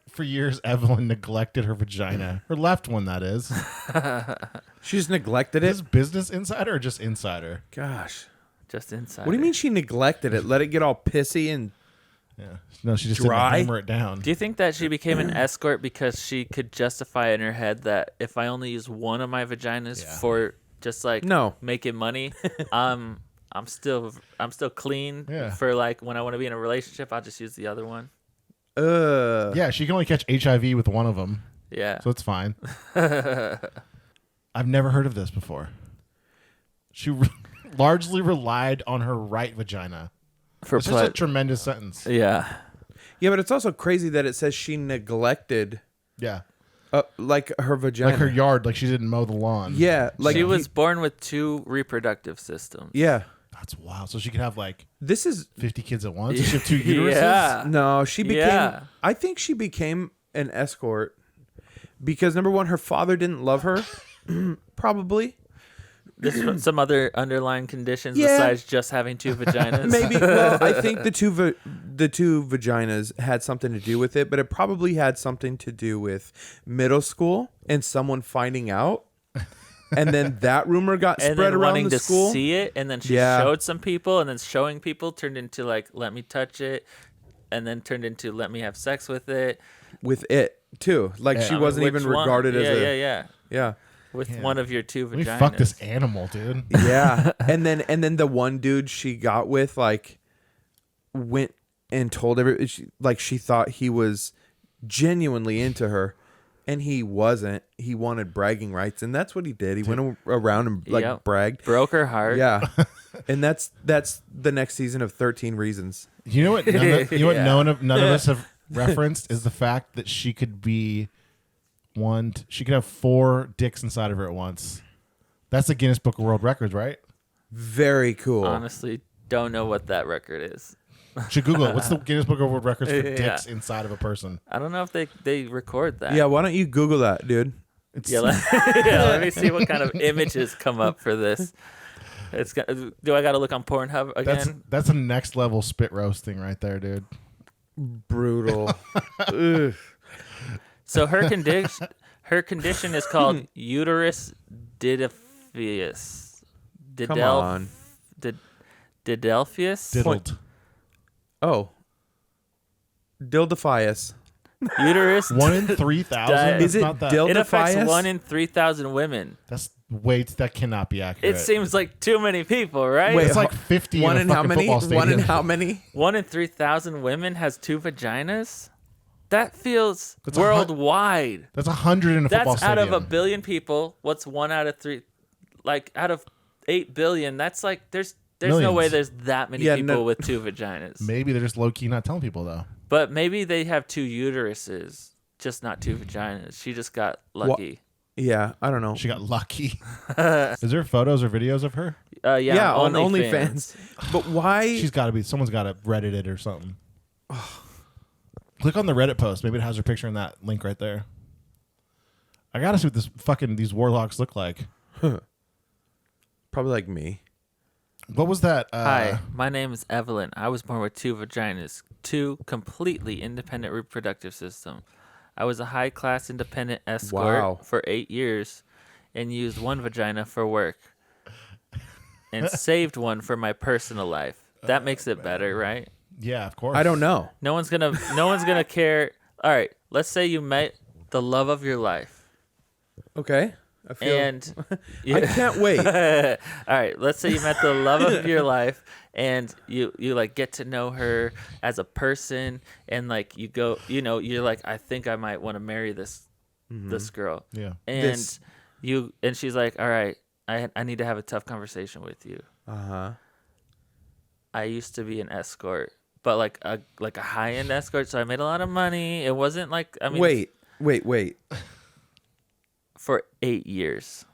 Speaker 4: For years, Evelyn neglected her vagina. Her left one, that is.
Speaker 1: she's neglected
Speaker 4: Is
Speaker 1: it.
Speaker 4: this Business Insider or just Insider?
Speaker 1: Gosh,
Speaker 2: Just Insider.
Speaker 1: what do you mean she neglected it? Let it get all pissy and
Speaker 4: Yeah. No, she just
Speaker 1: Dry?
Speaker 4: didn't hammer it down.
Speaker 2: Do you think that she became an escort because she could justify in her head that if I only use one of my vaginas
Speaker 4: Yeah.
Speaker 2: for just like
Speaker 1: No.
Speaker 2: making money, I'm still clean
Speaker 4: Yeah.
Speaker 2: for like when I want to be in a relationship, I'll just use the other one.
Speaker 4: Yeah, she can only catch HIV with one of them,
Speaker 2: Yeah.
Speaker 4: so it's fine. I've never heard of this before. She largely relied on her right vagina.
Speaker 2: For
Speaker 4: It's just a tremendous sentence.
Speaker 2: yeah.
Speaker 1: Yeah, but it's also crazy that it says she neglected,
Speaker 4: Yeah.
Speaker 1: like her vagina,
Speaker 4: Like her yard, like she didn't mow the lawn.
Speaker 1: Yeah, like
Speaker 2: she was born with two reproductive systems.
Speaker 1: Yeah,
Speaker 4: That's wild. So she could have like
Speaker 1: This is
Speaker 4: 50 kids at once. Does she have 2 uteruses?
Speaker 2: Yeah.
Speaker 1: no. She became.
Speaker 2: Yeah.
Speaker 1: I think she became an escort because number one, her father didn't love her. Probably.
Speaker 2: There's some other underlying conditions
Speaker 1: Yeah.
Speaker 2: besides just having 2 vaginas.
Speaker 1: Maybe. Well, I think the two vaginas had something to do with it, but it probably had something to do with middle school and someone finding out, and then that rumor got
Speaker 2: and
Speaker 1: spread
Speaker 2: then
Speaker 1: around
Speaker 2: wanting
Speaker 1: the
Speaker 2: to
Speaker 1: school.
Speaker 2: see it, and then she
Speaker 1: Yeah.
Speaker 2: showed some people, and then showing people turned into like, let me touch it, and then turned into let me have sex with it.
Speaker 1: With it too, like she
Speaker 2: I mean,
Speaker 1: wasn't
Speaker 2: which
Speaker 1: even
Speaker 2: one?
Speaker 1: regarded as a
Speaker 2: yeah. With
Speaker 4: Yeah.
Speaker 2: one of your 2
Speaker 4: Let me
Speaker 2: vaginas.
Speaker 4: fuck this animal, dude.
Speaker 1: yeah. And then the one dude she got with like went and told she thought he was genuinely into her, and he wasn't. He wanted bragging rights, and that's what he did. He went around and like
Speaker 2: Yep.
Speaker 1: bragged.
Speaker 2: Broke her heart.
Speaker 1: Yeah. And that's the next season of 13 Reasons.
Speaker 4: You know what? What
Speaker 2: Yeah.
Speaker 4: none of us have referenced is the fact that she could be she could have 4 dicks inside of her at once. That's the Guinness Book of World Records, right?
Speaker 1: Very cool.
Speaker 2: Honestly, don't know what that record is.
Speaker 4: Should Google it. What's the Guinness Book of World Records for
Speaker 2: Yeah.
Speaker 4: dicks inside of a person?
Speaker 2: I don't know if they record that.
Speaker 1: Yeah, why don't you Google that, dude? It's
Speaker 2: Yeah, let me see what kind of images come up for this. Do I got to look on Pornhub again?
Speaker 4: That's a next level spit roasting right there, dude.
Speaker 1: brutal. Ugh.
Speaker 2: So her condition is called uterus didelphius.
Speaker 1: Come on.
Speaker 2: Didelphius?
Speaker 4: Diddled.
Speaker 1: Oh. Dildifius.
Speaker 2: Uterus.
Speaker 4: 1 in 3,000?
Speaker 1: Is it
Speaker 4: not that.
Speaker 1: Dil-
Speaker 2: It affects
Speaker 1: Dildifius?
Speaker 2: 1 in 3,000 women.
Speaker 4: That cannot be accurate.
Speaker 2: It seems like too many people, right?
Speaker 1: Wait,
Speaker 4: It's like 50
Speaker 1: One
Speaker 4: in a
Speaker 1: in how
Speaker 4: fucking
Speaker 1: many?
Speaker 4: football stadium.
Speaker 1: One in how many?
Speaker 2: 1 in 3,000 women has 2 vaginas? That feels
Speaker 4: That's
Speaker 2: worldwide.
Speaker 4: That's 100 in a football
Speaker 2: That's out
Speaker 4: stadium.
Speaker 2: of 1 billion people. What's 1 out of 3? Like out of 8 billion, that's like there's no
Speaker 4: Millions.
Speaker 2: way there's that many
Speaker 1: Yeah,
Speaker 2: people
Speaker 1: no-
Speaker 2: with 2 vaginas.
Speaker 4: Maybe they're just low key not telling people though.
Speaker 2: But maybe they have 2 uteruses, just not 2 vaginas. She just got lucky.
Speaker 1: Yeah, I don't know.
Speaker 4: She got lucky. Is there photos or videos of her?
Speaker 2: Yeah,
Speaker 1: on
Speaker 2: OnlyFans.
Speaker 1: OnlyFans. But why?
Speaker 4: She's got to be. Someone's got to Reddit it or something. Click on the Reddit post. Maybe it has her picture in that link right there. I gotta see what these warlocks look like.
Speaker 1: Probably like me.
Speaker 4: What was that?
Speaker 2: Hi, my name is Evelyn. I was born with 2 vaginas, 2 completely independent reproductive system. I was a high-class independent escort
Speaker 1: Wow.
Speaker 2: for 8 years and used 1 vagina for work and saved 1 for my personal life. That makes it better, right?
Speaker 4: Yeah, of course.
Speaker 1: I don't know.
Speaker 2: No one's gonna care. All right, let's say you met the love of your life,
Speaker 1: Okay. I feel.
Speaker 2: and
Speaker 1: I can't wait.
Speaker 2: All right, let's say you met the love of your life, and you like get to know her as a person, and like you go, you're like, I think I might want to marry this girl,
Speaker 4: Yeah.
Speaker 2: and
Speaker 1: This-
Speaker 2: and she's like, all right, I need to have a tough conversation with you.
Speaker 1: Uh-huh.
Speaker 2: I used to be an escort, but like a high end escort, so I made a lot of money. It wasn't like
Speaker 1: Wait.
Speaker 2: for 8 years.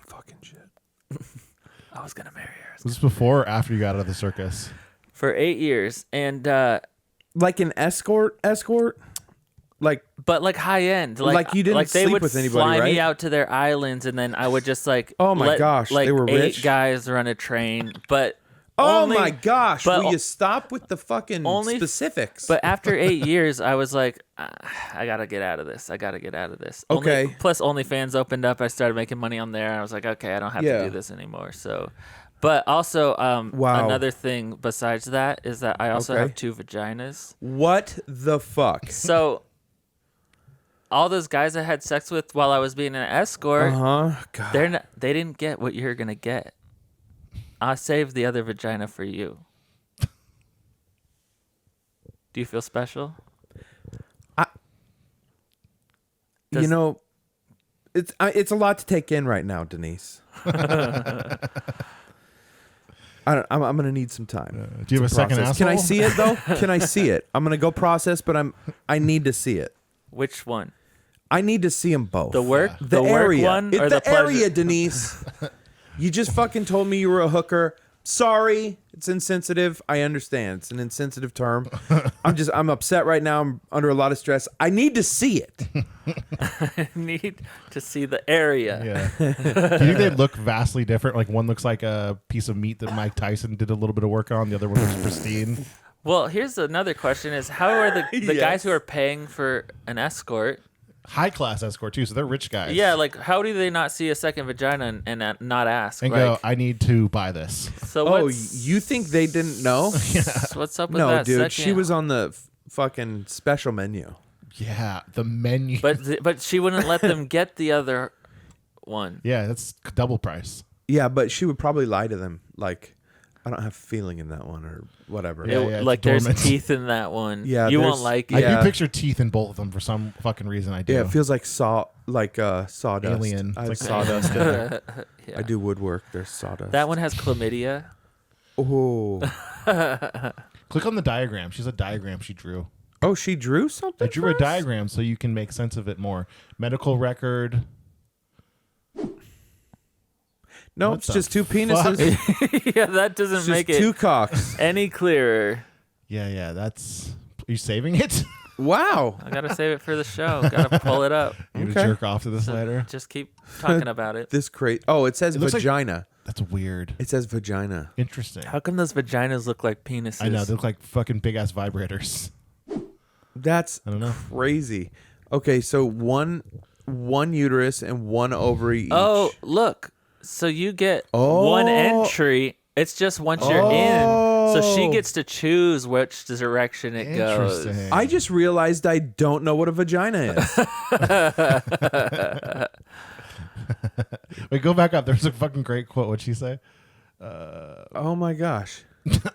Speaker 1: Fucking shit.
Speaker 2: I was gonna marry her
Speaker 4: Was this before or after you got out of the circus?
Speaker 2: for 8 years, and
Speaker 1: Like an escort? Like,
Speaker 2: but like high end,
Speaker 1: Like you didn't
Speaker 2: they
Speaker 1: sleep
Speaker 2: would
Speaker 1: with anybody,
Speaker 2: fly me
Speaker 1: right?
Speaker 2: out to their islands, and then I would just like,
Speaker 1: Oh my
Speaker 2: let,
Speaker 1: gosh,
Speaker 2: like
Speaker 1: they were
Speaker 2: 8
Speaker 1: rich?
Speaker 2: guys run a train, but
Speaker 1: oh
Speaker 2: only,
Speaker 1: my gosh.
Speaker 2: but-
Speaker 1: Will you stop with the fucking
Speaker 2: only-
Speaker 1: specifics?
Speaker 2: But after 8 years, I was like, I gotta get out of this.
Speaker 1: Okay.
Speaker 2: Plus, OnlyFans opened up. I started making money on there. I was like, okay, I don't have
Speaker 1: Yeah.
Speaker 2: to do this anymore. So, but also,
Speaker 1: Wow.
Speaker 2: another thing besides that is that I also
Speaker 1: Okay.
Speaker 2: have 2 vaginas.
Speaker 1: What the fuck?
Speaker 2: So, all those guys I had sex with while I was being an escort,
Speaker 1: Uh-huh. God.
Speaker 2: they didn't get what you're gonna get. I saved the other vagina for you. Do you feel special? Does-
Speaker 1: You know, it's a lot to take in right now, Denise. I'm gonna need some time.
Speaker 4: Do you have a
Speaker 1: to
Speaker 4: second
Speaker 1: process.
Speaker 4: asshole?
Speaker 1: Can I see it though? Can I see it? I'm gonna go process, but I need to see it.
Speaker 2: Which one?
Speaker 1: I need to see them both.
Speaker 2: The work,
Speaker 1: the
Speaker 2: the work
Speaker 1: area,
Speaker 2: one, or the
Speaker 1: area,
Speaker 2: pleasure?
Speaker 1: Denise. You just fucking told me you were a hooker. Sorry, it's insensitive. I understand. It's an insensitive term. I'm upset right now. I'm under a lot of stress. I need to see it.
Speaker 2: I need to see the area.
Speaker 4: Yeah. Do you think they look vastly different? Like one looks like a piece of meat that Mike Tyson did a little bit of work on. The other one looks pristine.
Speaker 2: Well, here's another question: is how are the
Speaker 1: Yes.
Speaker 2: guys who are paying for an escort?
Speaker 4: High class escort too, so they're rich guys.
Speaker 2: Yeah, like how do they not see a second vagina and not ask?
Speaker 4: And
Speaker 2: like,
Speaker 4: go, I need to buy this.
Speaker 2: so
Speaker 1: Oh,
Speaker 2: what's,
Speaker 1: you think they didn't know?
Speaker 2: what's up with
Speaker 1: No,
Speaker 2: that?
Speaker 1: dude.
Speaker 2: Second?
Speaker 1: She was on the fucking special menu.
Speaker 4: Yeah, the menu.
Speaker 2: but she wouldn't let them get the other one.
Speaker 4: Yeah, that's double price.
Speaker 1: Yeah, but she would probably lie to them. Like, I don't have feeling in that one or whatever.
Speaker 4: Yeah,
Speaker 2: It-
Speaker 4: it's
Speaker 2: like there's
Speaker 4: dormant.
Speaker 2: teeth in that one.
Speaker 1: Yeah,
Speaker 2: you won't
Speaker 1: there's-
Speaker 2: like
Speaker 4: I
Speaker 2: it.
Speaker 1: Yeah.
Speaker 4: do picture teeth in both of them for some fucking reason. I do.
Speaker 1: Yeah, it feels like sawdust.
Speaker 4: Alien.
Speaker 1: I have
Speaker 4: It's like-
Speaker 1: sawdust in there.
Speaker 2: Yeah.
Speaker 1: I do woodwork. There's sawdust.
Speaker 2: That one has chlamydia.
Speaker 1: Oh.
Speaker 4: Click on the diagram. She's a diagram she drew.
Speaker 1: Oh, she drew something?
Speaker 4: I drew
Speaker 1: for
Speaker 4: a
Speaker 1: us?
Speaker 4: diagram so you can make sense of it more. Medical record.
Speaker 1: No,
Speaker 4: What
Speaker 1: it's
Speaker 4: the
Speaker 1: just two penises.
Speaker 2: Yeah, that doesn't
Speaker 1: It's
Speaker 2: make
Speaker 1: just
Speaker 2: it
Speaker 1: two cocks.
Speaker 2: any clearer.
Speaker 4: Yeah, that's. Are you saving it?
Speaker 1: Wow.
Speaker 2: I gotta save it for the show. Gotta pull it up.
Speaker 4: You
Speaker 1: Okay.
Speaker 4: gonna jerk off to this later?
Speaker 2: Just keep talking about it.
Speaker 1: This crate. Oh, it says
Speaker 4: It looks like-
Speaker 1: vagina.
Speaker 4: That's weird.
Speaker 1: It says vagina.
Speaker 4: Interesting.
Speaker 2: How come those vaginas look like penises?
Speaker 4: I know they look like fucking big ass vibrators.
Speaker 1: That's
Speaker 4: I don't know.
Speaker 1: crazy. Okay, so one uterus and one ovary each.
Speaker 2: Oh, look. So you get
Speaker 1: Oh.
Speaker 2: one entry. It's just once you're in. So she
Speaker 1: Oh.
Speaker 2: gets to choose which direction it goes.
Speaker 4: Interesting.
Speaker 1: I just realized I don't know what a vagina is.
Speaker 4: Wait, go back up. There's a fucking great quote. What'd she say?
Speaker 1: Oh my gosh.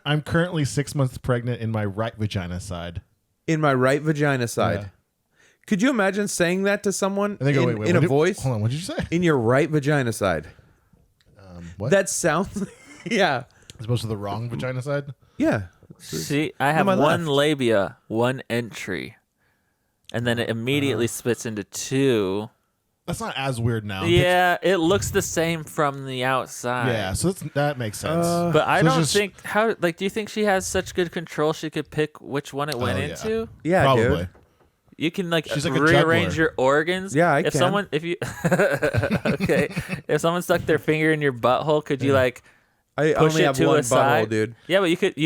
Speaker 4: I'm currently 6 months pregnant in my right vagina side.
Speaker 1: In my right vagina side.
Speaker 4: Yeah.
Speaker 1: Could you imagine saying that to someone
Speaker 4: And they go,
Speaker 1: in,
Speaker 4: wait,
Speaker 1: in a
Speaker 4: what did-
Speaker 1: voice?
Speaker 4: Hold on, what did you say?
Speaker 1: In your right vagina side.
Speaker 4: What?
Speaker 1: That sounds yeah.
Speaker 4: As opposed to the wrong vagina side?
Speaker 1: Yeah.
Speaker 2: See, I have
Speaker 1: my
Speaker 2: one
Speaker 1: left.
Speaker 2: labia, one entry. And then it immediately splits into two.
Speaker 4: That's not as weird now.
Speaker 2: Yeah, it looks the same from the outside.
Speaker 4: Yeah, so that makes sense.
Speaker 2: But I
Speaker 4: So it's
Speaker 2: don't
Speaker 4: just-
Speaker 2: think how like do you think she has such good control she could pick which one it went
Speaker 4: yeah.
Speaker 2: into?
Speaker 1: Yeah,
Speaker 4: Probably.
Speaker 1: dude.
Speaker 2: You can like,
Speaker 4: She's like a
Speaker 2: rearrange
Speaker 4: juggler.
Speaker 2: your organs.
Speaker 1: Yeah, I
Speaker 2: if
Speaker 1: can.
Speaker 2: someone if you okay, if someone stuck their finger in your butthole, could you like
Speaker 1: I
Speaker 2: push
Speaker 1: only
Speaker 2: it
Speaker 1: have
Speaker 2: to
Speaker 1: one
Speaker 2: a side?
Speaker 1: butthole, dude.
Speaker 2: Yeah, but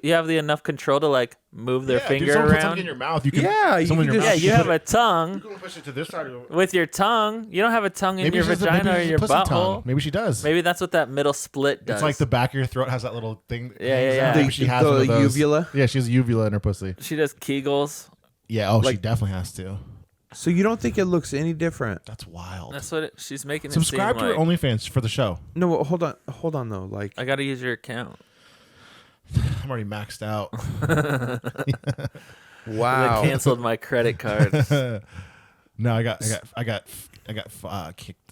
Speaker 2: you have the enough control to like move their
Speaker 4: Yeah,
Speaker 2: finger
Speaker 4: dude, someone put
Speaker 2: around.
Speaker 4: something in your mouth. You can,
Speaker 1: Yeah, you
Speaker 4: someone in
Speaker 1: can
Speaker 4: your
Speaker 1: just-
Speaker 4: mouth.
Speaker 2: Yeah, you have
Speaker 4: put
Speaker 2: a
Speaker 4: it-
Speaker 2: tongue.
Speaker 4: You can push it to this side.
Speaker 2: With your tongue, you don't have a tongue in
Speaker 4: Maybe
Speaker 2: your
Speaker 4: she has a-
Speaker 2: vagina
Speaker 4: maybe
Speaker 2: or
Speaker 4: she's a
Speaker 2: your
Speaker 4: pussy
Speaker 2: butthole.
Speaker 4: tongue. Maybe she does.
Speaker 2: Maybe that's what that middle split does.
Speaker 4: It's like the back of your throat has that little thing. that
Speaker 2: Yeah,
Speaker 4: hangs
Speaker 2: yeah,
Speaker 4: out.
Speaker 2: yeah.
Speaker 4: Maybe she has
Speaker 1: The
Speaker 4: one of those.
Speaker 1: uvula?
Speaker 4: Yeah, she has a uvula in her pussy.
Speaker 2: she does Kegels.
Speaker 4: Yeah, she
Speaker 1: Like-
Speaker 4: definitely has to.
Speaker 1: So you don't think it looks any different?
Speaker 4: That's wild.
Speaker 2: That's what she's making it
Speaker 4: Subscribe
Speaker 2: seem
Speaker 4: to her
Speaker 2: like.
Speaker 4: OnlyFans for the show.
Speaker 1: No, well, hold on though. Like,
Speaker 2: I gotta use your account.
Speaker 4: I'm already maxed out.
Speaker 1: wow.
Speaker 2: They canceled my credit card.
Speaker 4: No, I got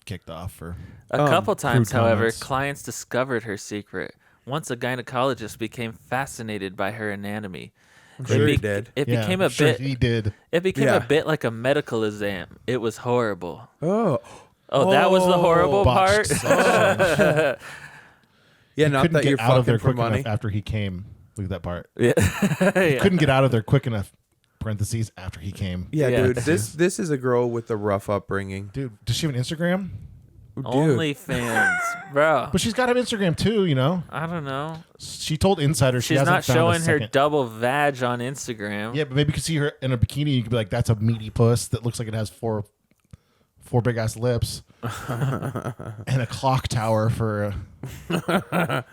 Speaker 4: kicked off for.
Speaker 2: A couple times,
Speaker 4: crude
Speaker 2: however,
Speaker 4: comments.
Speaker 2: clients discovered her secret. Once a gynecologist became fascinated by her anatomy.
Speaker 1: I'm sure he did.
Speaker 2: It
Speaker 4: Yeah,
Speaker 2: became
Speaker 4: I'm
Speaker 2: a
Speaker 4: sure
Speaker 2: bit.
Speaker 4: He did.
Speaker 2: It became
Speaker 1: Yeah.
Speaker 2: a bit like a medical exam. It was horrible.
Speaker 1: Oh,
Speaker 2: Oh, that was the horrible
Speaker 4: Botched
Speaker 2: part.
Speaker 4: section.
Speaker 1: yeah. Not
Speaker 4: Couldn't
Speaker 1: that
Speaker 4: get
Speaker 1: you're
Speaker 4: out of there
Speaker 1: fucking for
Speaker 4: quick
Speaker 1: money.
Speaker 4: enough after he came. Look at that part.
Speaker 2: Yeah. Yeah.
Speaker 4: Couldn't get out of there quick enough. Parentheses after he came.
Speaker 1: Yeah,
Speaker 2: Yeah.
Speaker 1: dude. This is a girl with a rough upbringing.
Speaker 4: Dude, does she have an Instagram?
Speaker 1: Dude.
Speaker 2: OnlyFans, bro.
Speaker 4: But she's got an Instagram too. You know,
Speaker 2: I don't know.
Speaker 4: she told Insider she
Speaker 2: She's
Speaker 4: hasn't
Speaker 2: not
Speaker 4: found a
Speaker 2: showing her
Speaker 4: second.
Speaker 2: double vag on Instagram.
Speaker 4: Yeah, but maybe you could see her in a bikini. You could be like, "That's a meaty puss that looks like it has four big ass lips and a clock tower for." I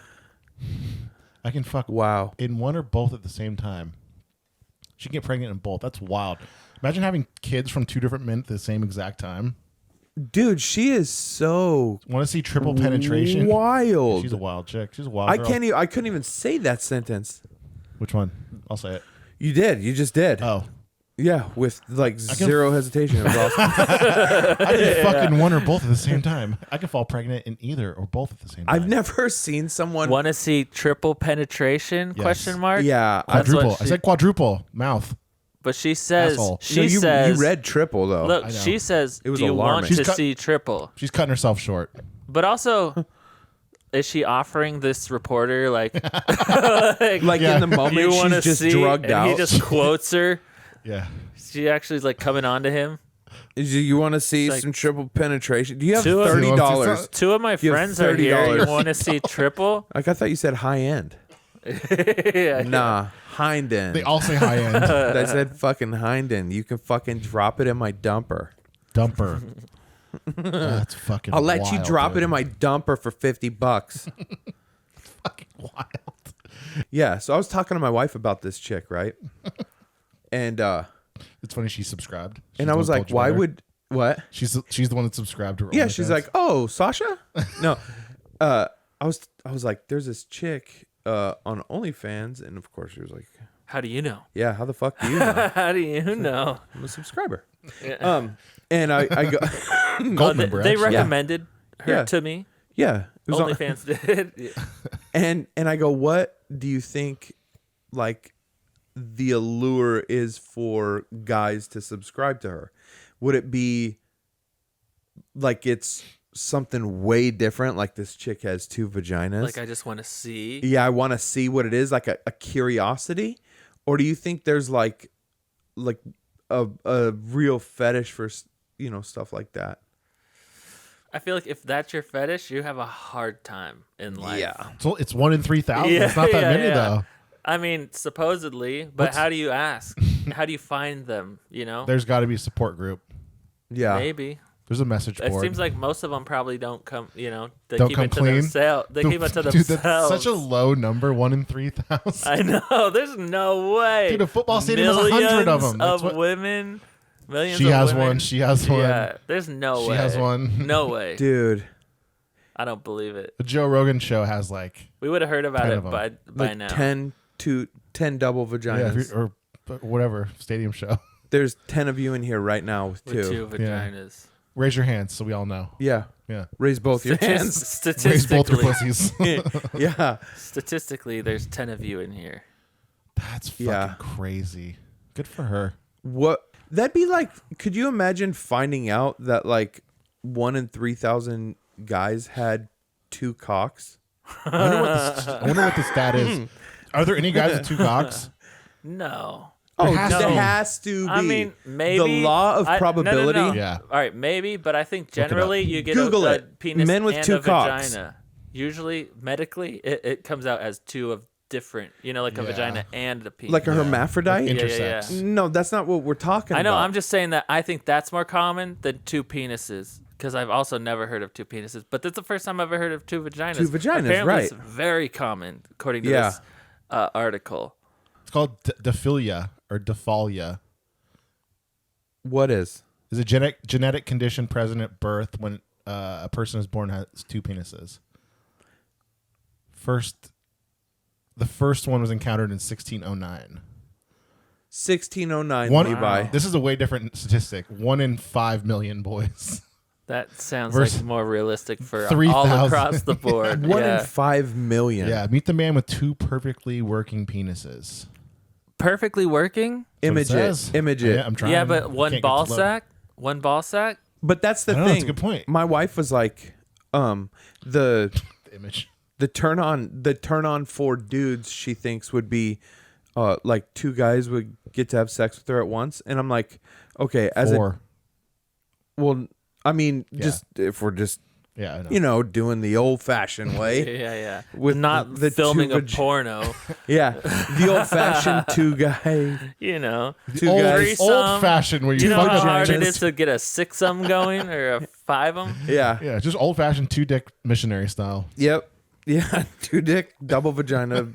Speaker 4: can fuck
Speaker 1: Wow.
Speaker 4: in one or both at the same time. She can get pregnant in both. That's wild. Imagine having kids from two different men at the same exact time.
Speaker 1: Dude, she is so
Speaker 4: Want to see triple penetration?
Speaker 1: wild.
Speaker 4: She's a wild chick. She's a wild.
Speaker 1: I
Speaker 4: girl.
Speaker 1: can't. I couldn't even say that sentence.
Speaker 4: Which one? I'll say it.
Speaker 1: You did. You just did.
Speaker 4: Oh,
Speaker 1: Yeah, with like
Speaker 4: can-
Speaker 1: zero hesitation. It was awesome.
Speaker 4: I did fucking one or both at the same time. I could fall pregnant in either or both at the same time.
Speaker 1: I've never seen someone.
Speaker 2: Want to see triple penetration?
Speaker 4: Yes.
Speaker 2: Question mark.
Speaker 1: Yeah,
Speaker 2: That's what
Speaker 4: quadruple. I
Speaker 2: she-
Speaker 4: said quadruple mouth.
Speaker 2: But she says,
Speaker 4: Asshole.
Speaker 1: No, you
Speaker 2: says,
Speaker 1: read triple though.
Speaker 2: look,
Speaker 4: I know.
Speaker 2: she says,
Speaker 1: It was
Speaker 2: do you want
Speaker 1: alarming.
Speaker 2: to see triple?
Speaker 4: She's cutting herself short.
Speaker 2: But also, is she offering this reporter like
Speaker 1: like
Speaker 4: Yeah.
Speaker 1: in the moment
Speaker 2: you want to
Speaker 1: she's just
Speaker 2: see?
Speaker 1: drugged
Speaker 2: and
Speaker 1: out.
Speaker 2: he just quotes her.
Speaker 4: Yeah.
Speaker 2: She actually is like coming on to him.
Speaker 1: You want to see
Speaker 2: like-
Speaker 1: some triple penetration? Do you have
Speaker 2: Two of-
Speaker 1: $30?
Speaker 2: Two of my
Speaker 1: You have
Speaker 2: friends are here. You
Speaker 1: $30.
Speaker 2: want to see triple?
Speaker 1: Like I thought you said high end.
Speaker 2: Yeah.
Speaker 1: Nah, hind end.
Speaker 4: They all say high end.
Speaker 1: I said fucking hind end. You can fucking drop it in my dumper.
Speaker 4: Dumper. That's fucking
Speaker 1: I'll let you
Speaker 4: wild,
Speaker 1: drop
Speaker 4: dude.
Speaker 1: it in my dumper for $50.
Speaker 4: Fucking wild.
Speaker 1: Yeah, so I was talking to my wife about this chick, right? And
Speaker 4: It's funny she subscribed. She's
Speaker 1: and
Speaker 4: the
Speaker 1: I
Speaker 4: one
Speaker 1: was
Speaker 4: that
Speaker 1: like,
Speaker 4: told you
Speaker 1: why
Speaker 4: about her.
Speaker 1: would what?
Speaker 4: She's the one that subscribed to her
Speaker 1: Yeah,
Speaker 4: OnlyFans.
Speaker 1: she's like, "Oh, Sasha?" No. I was like, "There's this chick on OnlyFans," and of course she was like,
Speaker 2: How do you know?
Speaker 1: "Yeah, how the fuck do you know?
Speaker 2: How do you know?
Speaker 1: I'm a subscriber."
Speaker 2: Yeah.
Speaker 1: And I go,
Speaker 4: Gold
Speaker 2: they,
Speaker 4: member,
Speaker 2: they
Speaker 4: actually.
Speaker 2: recommended her
Speaker 1: Yeah.
Speaker 2: to me.
Speaker 1: "Yeah." It was on-
Speaker 2: OnlyFans did. Yeah.
Speaker 1: and I go, "What do you think like the allure is for guys to subscribe to her? Would it be like it's something way different, like this chick has 2 vaginas?
Speaker 2: Like I just want to see.
Speaker 1: Yeah, I want to see what it is, like a curiosity? Or do you think there's like a real fetish for, stuff like that?
Speaker 2: I feel like if that's your fetish, you have a hard time in life.
Speaker 1: Yeah.
Speaker 4: So it's 1 in 3,000.
Speaker 2: Yeah,
Speaker 4: It's not that
Speaker 2: yeah,
Speaker 4: many
Speaker 2: yeah.
Speaker 4: though.
Speaker 2: I mean, supposedly, but
Speaker 4: What's-
Speaker 2: how do you ask? How do you find them? You know,
Speaker 4: There's got to be a support group.
Speaker 1: Yeah.
Speaker 2: maybe.
Speaker 4: There's a message
Speaker 2: It
Speaker 4: board.
Speaker 2: seems like most of them probably don't come. You know, they
Speaker 4: Don't
Speaker 2: keep
Speaker 4: come
Speaker 2: it to
Speaker 4: clean?
Speaker 2: themselves. They keep it to
Speaker 4: Dude,
Speaker 2: themselves.
Speaker 4: that's such a low number. 1 in 3,000.
Speaker 2: I know. There's no way.
Speaker 4: Dude, a football stadium has 100 of them. That's
Speaker 2: Of
Speaker 4: what-
Speaker 2: women. Millions.
Speaker 4: She
Speaker 2: of
Speaker 4: has
Speaker 2: women.
Speaker 4: one. She has one.
Speaker 2: Yeah. There's no
Speaker 4: She
Speaker 2: way.
Speaker 4: has one.
Speaker 2: No way.
Speaker 1: Dude,
Speaker 2: I don't believe it.
Speaker 4: The Joe Rogan show has like
Speaker 2: We would have heard about
Speaker 4: 10
Speaker 2: it
Speaker 4: of 'em.
Speaker 2: by
Speaker 1: like
Speaker 2: now.
Speaker 1: 10 double vaginas.
Speaker 4: or whatever stadium show.
Speaker 1: There's 10 of you in here right now with
Speaker 2: with
Speaker 1: 2.
Speaker 2: two vaginas.
Speaker 4: Raise your hands so we all know.
Speaker 1: Yeah.
Speaker 4: Yeah.
Speaker 1: Raise both your hands.
Speaker 4: Raise both your
Speaker 2: Statistically,
Speaker 4: pussies.
Speaker 1: Yeah.
Speaker 2: statistically, there's 10 of you in here.
Speaker 4: That's fucking
Speaker 1: Yeah.
Speaker 4: crazy. Good for her.
Speaker 1: What that'd be like, could you imagine finding out that like 1 in 3,000 guys had 2 cocks?
Speaker 4: I wonder what the stat is. Are there any guys with 2 cocks?
Speaker 2: No.
Speaker 1: Oh,
Speaker 4: has
Speaker 1: there
Speaker 4: to be.
Speaker 1: has to be.
Speaker 2: I mean, maybe
Speaker 1: The law of
Speaker 2: no, no,
Speaker 1: probability.
Speaker 2: no.
Speaker 4: Yeah.
Speaker 2: All right, maybe, but I think
Speaker 4: it up.
Speaker 2: generally you get
Speaker 1: Google
Speaker 2: a
Speaker 1: it.
Speaker 2: penis
Speaker 1: Men with
Speaker 2: and
Speaker 1: 2
Speaker 2: a
Speaker 1: cocks.
Speaker 2: vagina. Usually, medically, it comes out as 2 of different. You know, like a
Speaker 4: Yeah.
Speaker 2: vagina and a penis.
Speaker 1: Like a hermaphrodite?
Speaker 4: Like
Speaker 2: Yeah, yeah,
Speaker 4: intersex.
Speaker 2: yeah.
Speaker 1: No, that's not what we're talking
Speaker 2: I know.
Speaker 1: about.
Speaker 2: I'm just saying that I think that's more common than 2 penises. Because I've also never heard of 2 penises, but that's the first time I've ever heard of 2 vaginas.
Speaker 1: 2 vaginas,
Speaker 2: Apparently
Speaker 1: right.
Speaker 2: It's very common, according to
Speaker 1: Yeah.
Speaker 2: this article.
Speaker 4: It's called diphilia or diphalia.
Speaker 1: What is?
Speaker 4: Is a genetic condition present at birth when a person is born has 2 penises. The first one was encountered in 1609.
Speaker 1: 1609,
Speaker 4: One,
Speaker 1: Levi.
Speaker 4: This is a way different statistic. 1 in 5 million boys.
Speaker 2: That sounds
Speaker 4: Versus
Speaker 2: like more realistic for
Speaker 4: 3,000.
Speaker 2: all across the board.
Speaker 1: 1
Speaker 2: yeah.
Speaker 1: in 5 million.
Speaker 4: Yeah, meet the man with 2 perfectly working penises.
Speaker 2: Perfectly working?
Speaker 1: Image
Speaker 4: That's what
Speaker 1: it.
Speaker 4: says.
Speaker 1: Image it.
Speaker 4: Yeah, I'm trying.
Speaker 2: Yeah, but one
Speaker 4: Can't get
Speaker 2: ball
Speaker 4: to load.
Speaker 2: sack? One ball sack?
Speaker 1: But that's the
Speaker 4: I don't know,
Speaker 1: thing.
Speaker 4: that's a good point.
Speaker 1: My wife was like, the
Speaker 4: The image.
Speaker 1: the turn on for dudes she thinks would be like 2 guys would get to have sex with her at once, and I'm like, okay, as
Speaker 4: 4.
Speaker 1: well, I mean, just if we're just
Speaker 4: Yeah, I know.
Speaker 1: doing the old fashioned way,
Speaker 2: Yeah.
Speaker 1: with
Speaker 2: Not
Speaker 1: the
Speaker 2: filming
Speaker 1: 2
Speaker 2: a porno,
Speaker 1: yeah, the old fashioned 2 guy,
Speaker 2: you know.
Speaker 1: 2
Speaker 4: Old,
Speaker 1: guys,
Speaker 2: threesome.
Speaker 4: old fashioned where you,
Speaker 2: You know
Speaker 4: fuck
Speaker 2: how
Speaker 4: up
Speaker 2: hard it
Speaker 4: just-
Speaker 2: is to get a 6-um going or a 5-um?
Speaker 1: yeah,
Speaker 4: Yeah, just old fashioned 2 dick missionary style.
Speaker 1: yep, yeah, 2 dick, double vagina,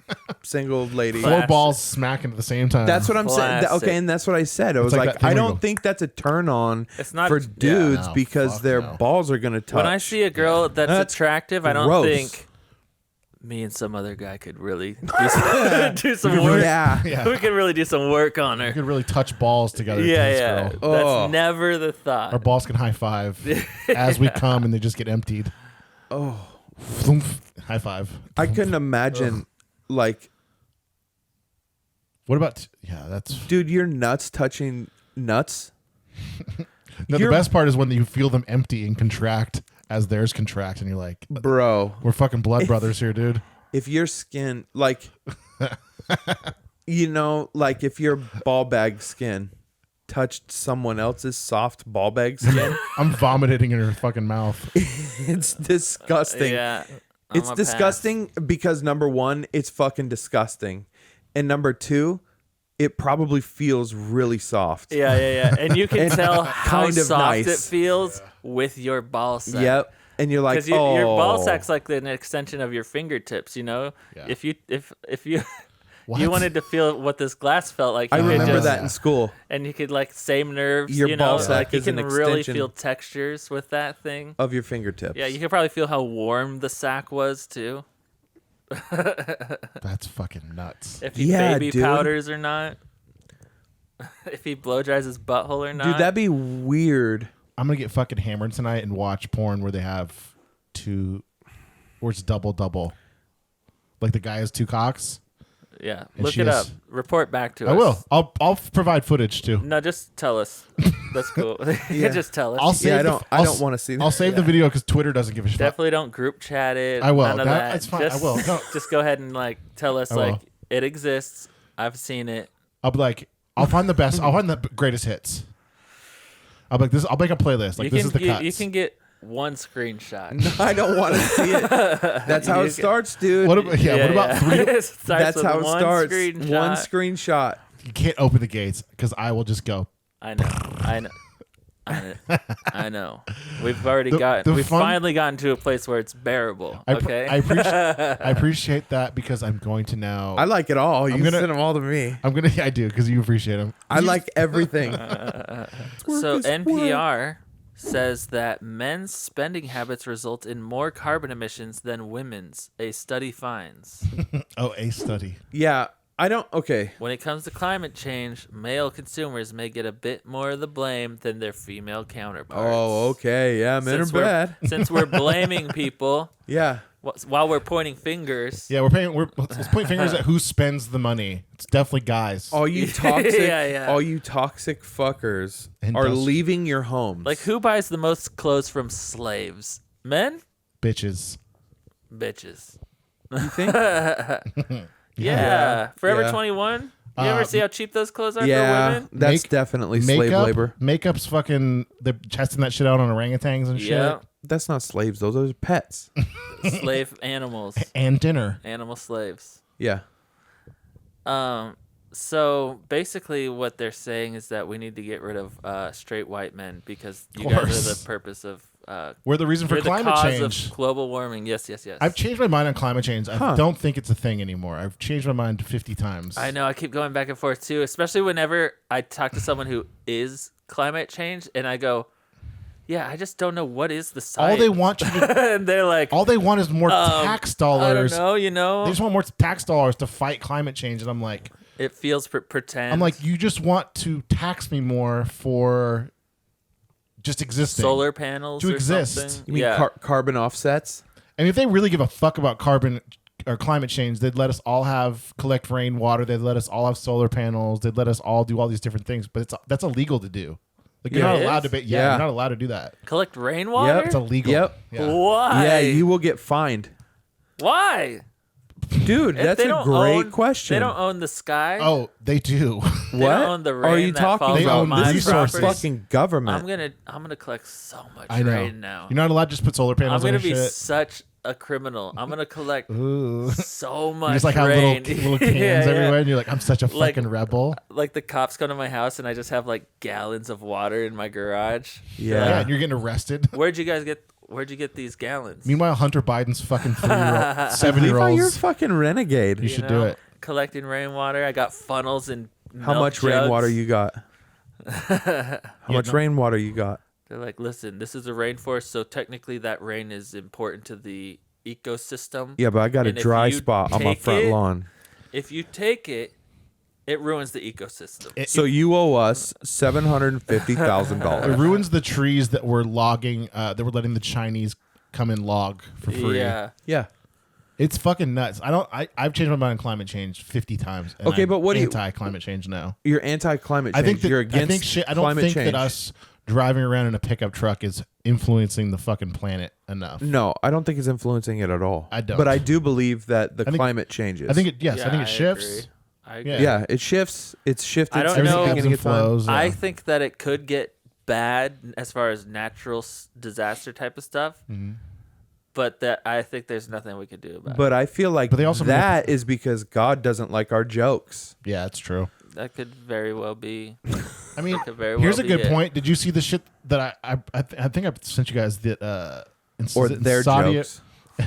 Speaker 1: single lady.
Speaker 2: Classic.
Speaker 4: 4 balls smacking at the same time.
Speaker 1: That's what I'm saying.
Speaker 2: Classic.
Speaker 1: Okay, and that's what I said. I was
Speaker 4: like
Speaker 1: like,
Speaker 4: that thing
Speaker 1: I
Speaker 4: where you
Speaker 1: don't
Speaker 4: go-
Speaker 1: think that's a turn on
Speaker 2: It's not-
Speaker 1: for
Speaker 2: yeah.
Speaker 1: dudes
Speaker 4: No,
Speaker 1: because
Speaker 4: fuck
Speaker 1: their
Speaker 4: no.
Speaker 1: balls are gonna touch.
Speaker 2: When I see a girl that's
Speaker 1: That's
Speaker 2: attractive, I don't
Speaker 1: gross.
Speaker 2: think me and some other guy could really do some work.
Speaker 1: yeah,
Speaker 4: Yeah.
Speaker 2: We could really do some work on her.
Speaker 4: You could really touch balls together. to
Speaker 2: Yeah,
Speaker 4: this
Speaker 2: yeah.
Speaker 4: girl.
Speaker 2: That's
Speaker 1: Oh.
Speaker 2: never the thought.
Speaker 4: Our balls can high five as we come and they just get emptied.
Speaker 1: oh,
Speaker 4: Thump. High five.
Speaker 1: I couldn't imagine like
Speaker 4: What about? That's
Speaker 1: Dude, your nuts touching nuts.
Speaker 4: no. The
Speaker 1: You're-
Speaker 4: best part is when you feel them empty and contract as theirs contract, and you're like,
Speaker 1: Bro,
Speaker 4: "We're fucking blood brothers here, dude."
Speaker 1: if your skin, like, like if your ball bag skin touched someone else's soft ball bag skin,
Speaker 4: I'm vomiting in her fucking mouth.
Speaker 1: it's disgusting.
Speaker 2: Yeah.
Speaker 1: It's
Speaker 2: I'm a
Speaker 1: disgusting because number one, it's fucking disgusting. And number two, it probably feels really soft.
Speaker 2: pass. Yeah. And you can
Speaker 1: And
Speaker 2: tell how
Speaker 1: kind of
Speaker 2: soft it
Speaker 1: nice.
Speaker 2: feels with your ball sack.
Speaker 1: Yep. And you're like,
Speaker 2: Because your ball
Speaker 1: "Oh."
Speaker 2: sack's like an extension of your fingertips,
Speaker 4: Yeah.
Speaker 2: If you
Speaker 4: What?
Speaker 2: you wanted to feel what this glass felt like,
Speaker 1: I
Speaker 2: you could
Speaker 1: remember
Speaker 2: just-
Speaker 1: that in school.
Speaker 2: and you could like same nerves,
Speaker 1: Your ball sack
Speaker 2: like you
Speaker 1: is an
Speaker 2: can really
Speaker 1: extension.
Speaker 2: feel textures with that thing.
Speaker 1: Of your fingertips.
Speaker 2: Yeah, you could probably feel how warm the sack was too.
Speaker 4: That's fucking nuts.
Speaker 2: If he
Speaker 1: Yeah,
Speaker 2: baby
Speaker 1: dude.
Speaker 2: powders or not. If he blow dries his butthole or not.
Speaker 1: Dude, that'd be weird.
Speaker 4: I'm gonna get fucking hammered tonight and watch porn where they have where it's double. Like the guy has two cocks.
Speaker 2: yeah.
Speaker 4: and
Speaker 2: Look
Speaker 4: she
Speaker 2: it
Speaker 4: is-
Speaker 2: up. Report back to us.
Speaker 4: I will. I'll provide footage too.
Speaker 2: No, just tell us. That's cool. You
Speaker 1: Yeah.
Speaker 2: can just tell us.
Speaker 4: I'll save.
Speaker 1: I don't want to see that.
Speaker 4: I'll save the video because Twitter doesn't give a shit.
Speaker 2: Definitely don't group chat it.
Speaker 4: I will.
Speaker 2: None of that.
Speaker 4: That's fine.
Speaker 2: Just,
Speaker 4: I will. No.
Speaker 2: Just go ahead and like tell us
Speaker 4: I
Speaker 2: like
Speaker 4: will.
Speaker 2: it exists. I've seen it.
Speaker 4: I'll be like, I'll find the best. I'll find the greatest hits. I'll be like this. I'll make a playlist. Like
Speaker 2: you
Speaker 4: this
Speaker 2: can
Speaker 4: is the
Speaker 2: get,
Speaker 4: cuts.
Speaker 2: you can get one screenshot.
Speaker 1: I don't want to see it. That's how
Speaker 2: You
Speaker 1: it
Speaker 2: get-
Speaker 1: starts, dude.
Speaker 4: What about, what about three?
Speaker 2: It starts
Speaker 1: That's
Speaker 2: with
Speaker 1: how it
Speaker 2: one
Speaker 1: starts.
Speaker 2: Screenshot.
Speaker 1: One screenshot.
Speaker 4: You can't open the gates because I will just go.
Speaker 2: I know. I know. We've already
Speaker 4: The
Speaker 2: we've
Speaker 4: fun-
Speaker 2: finally gotten to a place where it's bearable. Okay.
Speaker 4: I appreciate that because I'm going to now.
Speaker 1: I like it all. You
Speaker 4: gonna-
Speaker 1: send them all to me.
Speaker 4: I do because you appreciate them.
Speaker 1: I like everything.
Speaker 2: So NPR says that men's spending habits result in more carbon emissions than women's. A study finds.
Speaker 4: Oh, a study.
Speaker 1: Yeah, I don't. Okay.
Speaker 2: When it comes to climate change, male consumers may get a bit more of the blame than their female counterparts.
Speaker 1: Oh, okay. Yeah, men are bad.
Speaker 2: Since we're blaming people
Speaker 1: Yeah.
Speaker 2: while we're pointing fingers.
Speaker 4: Yeah, let's point fingers at who spends the money. It's definitely guys.
Speaker 1: All you toxic,
Speaker 2: Yeah.
Speaker 1: all you toxic fuckers
Speaker 4: And
Speaker 1: are
Speaker 4: dust-
Speaker 1: leaving your homes.
Speaker 2: Like, who buys the most clothes from slaves? Men?
Speaker 4: Bitches.
Speaker 2: Bitches.
Speaker 1: You think?
Speaker 2: Yeah. Forever
Speaker 1: Yeah.
Speaker 2: 21? You ever see how cheap those clothes are for
Speaker 1: Yeah,
Speaker 2: women?
Speaker 1: that's definitely slave labor.
Speaker 4: Makeup's fucking. They're testing that shit out on orangutans and shit.
Speaker 2: Yeah.
Speaker 1: That's not slaves, though. Those are pets.
Speaker 2: Slave animals.
Speaker 4: And dinner.
Speaker 2: Animal slaves.
Speaker 1: Yeah.
Speaker 2: So basically, what they're saying is that we need to get rid of straight white men because you
Speaker 4: Of
Speaker 2: guys are
Speaker 4: course.
Speaker 2: the purpose of.
Speaker 4: We're the reason for
Speaker 2: You're the
Speaker 4: climate
Speaker 2: cause
Speaker 4: change.
Speaker 2: of global warming. Yes.
Speaker 4: I've changed my mind on climate change. I
Speaker 1: Huh.
Speaker 4: don't think it's a thing anymore. I've changed my mind 50 times.
Speaker 2: I know. I keep going back and forth too, especially whenever I talk to someone who is climate change, and I go, "Yeah, I just don't know what is the science."
Speaker 4: All they want you to,
Speaker 2: and they're like,
Speaker 4: all they want is more tax dollars.
Speaker 2: I don't know.
Speaker 4: They just want more tax dollars to fight climate change, and I'm like,
Speaker 2: It feels pretend.
Speaker 4: you just want to tax me more for just existing.
Speaker 2: solar panels
Speaker 4: To
Speaker 2: or
Speaker 4: exist.
Speaker 2: something.
Speaker 1: You mean
Speaker 2: yeah.
Speaker 1: carbon offsets?
Speaker 4: And if they really give a fuck about carbon or climate change, they'd let us all collect rainwater. They'd let us all have solar panels. They'd let us all do all these different things. But that's illegal to do. Like you're
Speaker 1: Yeah,
Speaker 4: not
Speaker 2: it
Speaker 4: allowed
Speaker 2: is?
Speaker 4: to.
Speaker 1: Yeah.
Speaker 4: You're not allowed to do that.
Speaker 2: Collect rainwater.
Speaker 1: Yep.
Speaker 4: It's illegal.
Speaker 1: Yep.
Speaker 4: Yeah.
Speaker 2: Why?
Speaker 1: Yeah, you will get fined.
Speaker 2: Why?
Speaker 1: Dude,
Speaker 2: If
Speaker 1: that's
Speaker 2: they
Speaker 1: a
Speaker 2: don't
Speaker 1: great
Speaker 2: own-
Speaker 1: question.
Speaker 2: They don't own the sky.
Speaker 4: Oh, they do.
Speaker 2: They
Speaker 1: What
Speaker 2: don't own the rain
Speaker 1: are you
Speaker 2: that
Speaker 1: talking
Speaker 2: falls
Speaker 4: They
Speaker 1: about?
Speaker 4: own
Speaker 2: on my
Speaker 1: This is our
Speaker 4: resources.
Speaker 2: property.
Speaker 1: fucking government.
Speaker 2: I'm gonna collect so much
Speaker 4: I know.
Speaker 2: rain now.
Speaker 4: You're not allowed to just put solar
Speaker 2: I'm
Speaker 4: panels on
Speaker 2: gonna
Speaker 4: your
Speaker 2: be
Speaker 4: shit.
Speaker 2: such a criminal. I'm gonna collect
Speaker 4: Ooh.
Speaker 2: so much
Speaker 4: You just like have
Speaker 2: rain.
Speaker 4: little cans
Speaker 2: Yeah, yeah.
Speaker 4: everywhere, and you're like, I'm such a
Speaker 2: Like-
Speaker 4: fucking rebel.
Speaker 2: Like the cops come to my house and I just have like gallons of water in my garage.
Speaker 1: Yeah.
Speaker 4: Yeah, and you're getting arrested.
Speaker 2: Where'd you get these gallons?
Speaker 4: Meanwhile, Hunter Biden's fucking 3-year-old,
Speaker 1: Levi,
Speaker 4: 7-year-olds.
Speaker 1: you're a fucking renegade.
Speaker 4: You should do it.
Speaker 2: Collecting rainwater. I got funnels and
Speaker 1: How
Speaker 2: milk
Speaker 1: much
Speaker 2: jugs.
Speaker 1: rainwater you got? How much rainwater you got?
Speaker 2: They're like, listen, this is a rainforest, so technically that rain is important to the ecosystem.
Speaker 1: Yeah, but I got a
Speaker 2: And if
Speaker 1: dry
Speaker 2: you
Speaker 1: spot on my
Speaker 2: take
Speaker 1: front
Speaker 2: it-
Speaker 1: lawn.
Speaker 2: If you take it, it ruins the ecosystem.
Speaker 1: So you owe us $750,000.
Speaker 4: It ruins the trees that we're logging, that we're letting the Chinese come and log for free.
Speaker 2: Yeah.
Speaker 1: Yeah.
Speaker 4: It's fucking nuts. I've changed my mind on climate change 50 times. And
Speaker 1: Okay, but what do you-
Speaker 4: anti-climate change now?
Speaker 1: You're anti-climate change.
Speaker 4: I think that
Speaker 1: You're against
Speaker 4: I don't
Speaker 1: climate
Speaker 4: think
Speaker 1: change.
Speaker 4: that us driving around in a pickup truck is influencing the fucking planet enough.
Speaker 1: No, I don't think it's influencing it at all.
Speaker 4: I don't.
Speaker 1: But I do believe that the
Speaker 4: think-
Speaker 1: climate changes.
Speaker 4: I think it
Speaker 2: Yeah,
Speaker 4: I think it shifts.
Speaker 2: agree. I agree.
Speaker 4: Yeah.
Speaker 1: Yeah, it shifts. It's shifted
Speaker 2: I don't
Speaker 1: since
Speaker 2: know.
Speaker 1: the
Speaker 4: Everything ebbs
Speaker 1: beginning
Speaker 4: and
Speaker 1: of time.
Speaker 4: flows.
Speaker 2: I
Speaker 4: yeah.
Speaker 2: think that it could get bad as far as natural disaster type of stuff, but that I think there's nothing we could do about
Speaker 1: But I feel like
Speaker 4: But they also
Speaker 1: that is because God doesn't like our jokes.
Speaker 4: Yeah, it's true.
Speaker 2: it. That could very well be.
Speaker 4: I mean,
Speaker 2: Could very
Speaker 4: here's
Speaker 2: well
Speaker 4: a
Speaker 2: be
Speaker 4: good
Speaker 2: it.
Speaker 4: point. Did you see the shit that I think I sent you guys that
Speaker 1: Or
Speaker 4: is it in
Speaker 1: their
Speaker 4: Saudi,
Speaker 1: jokes.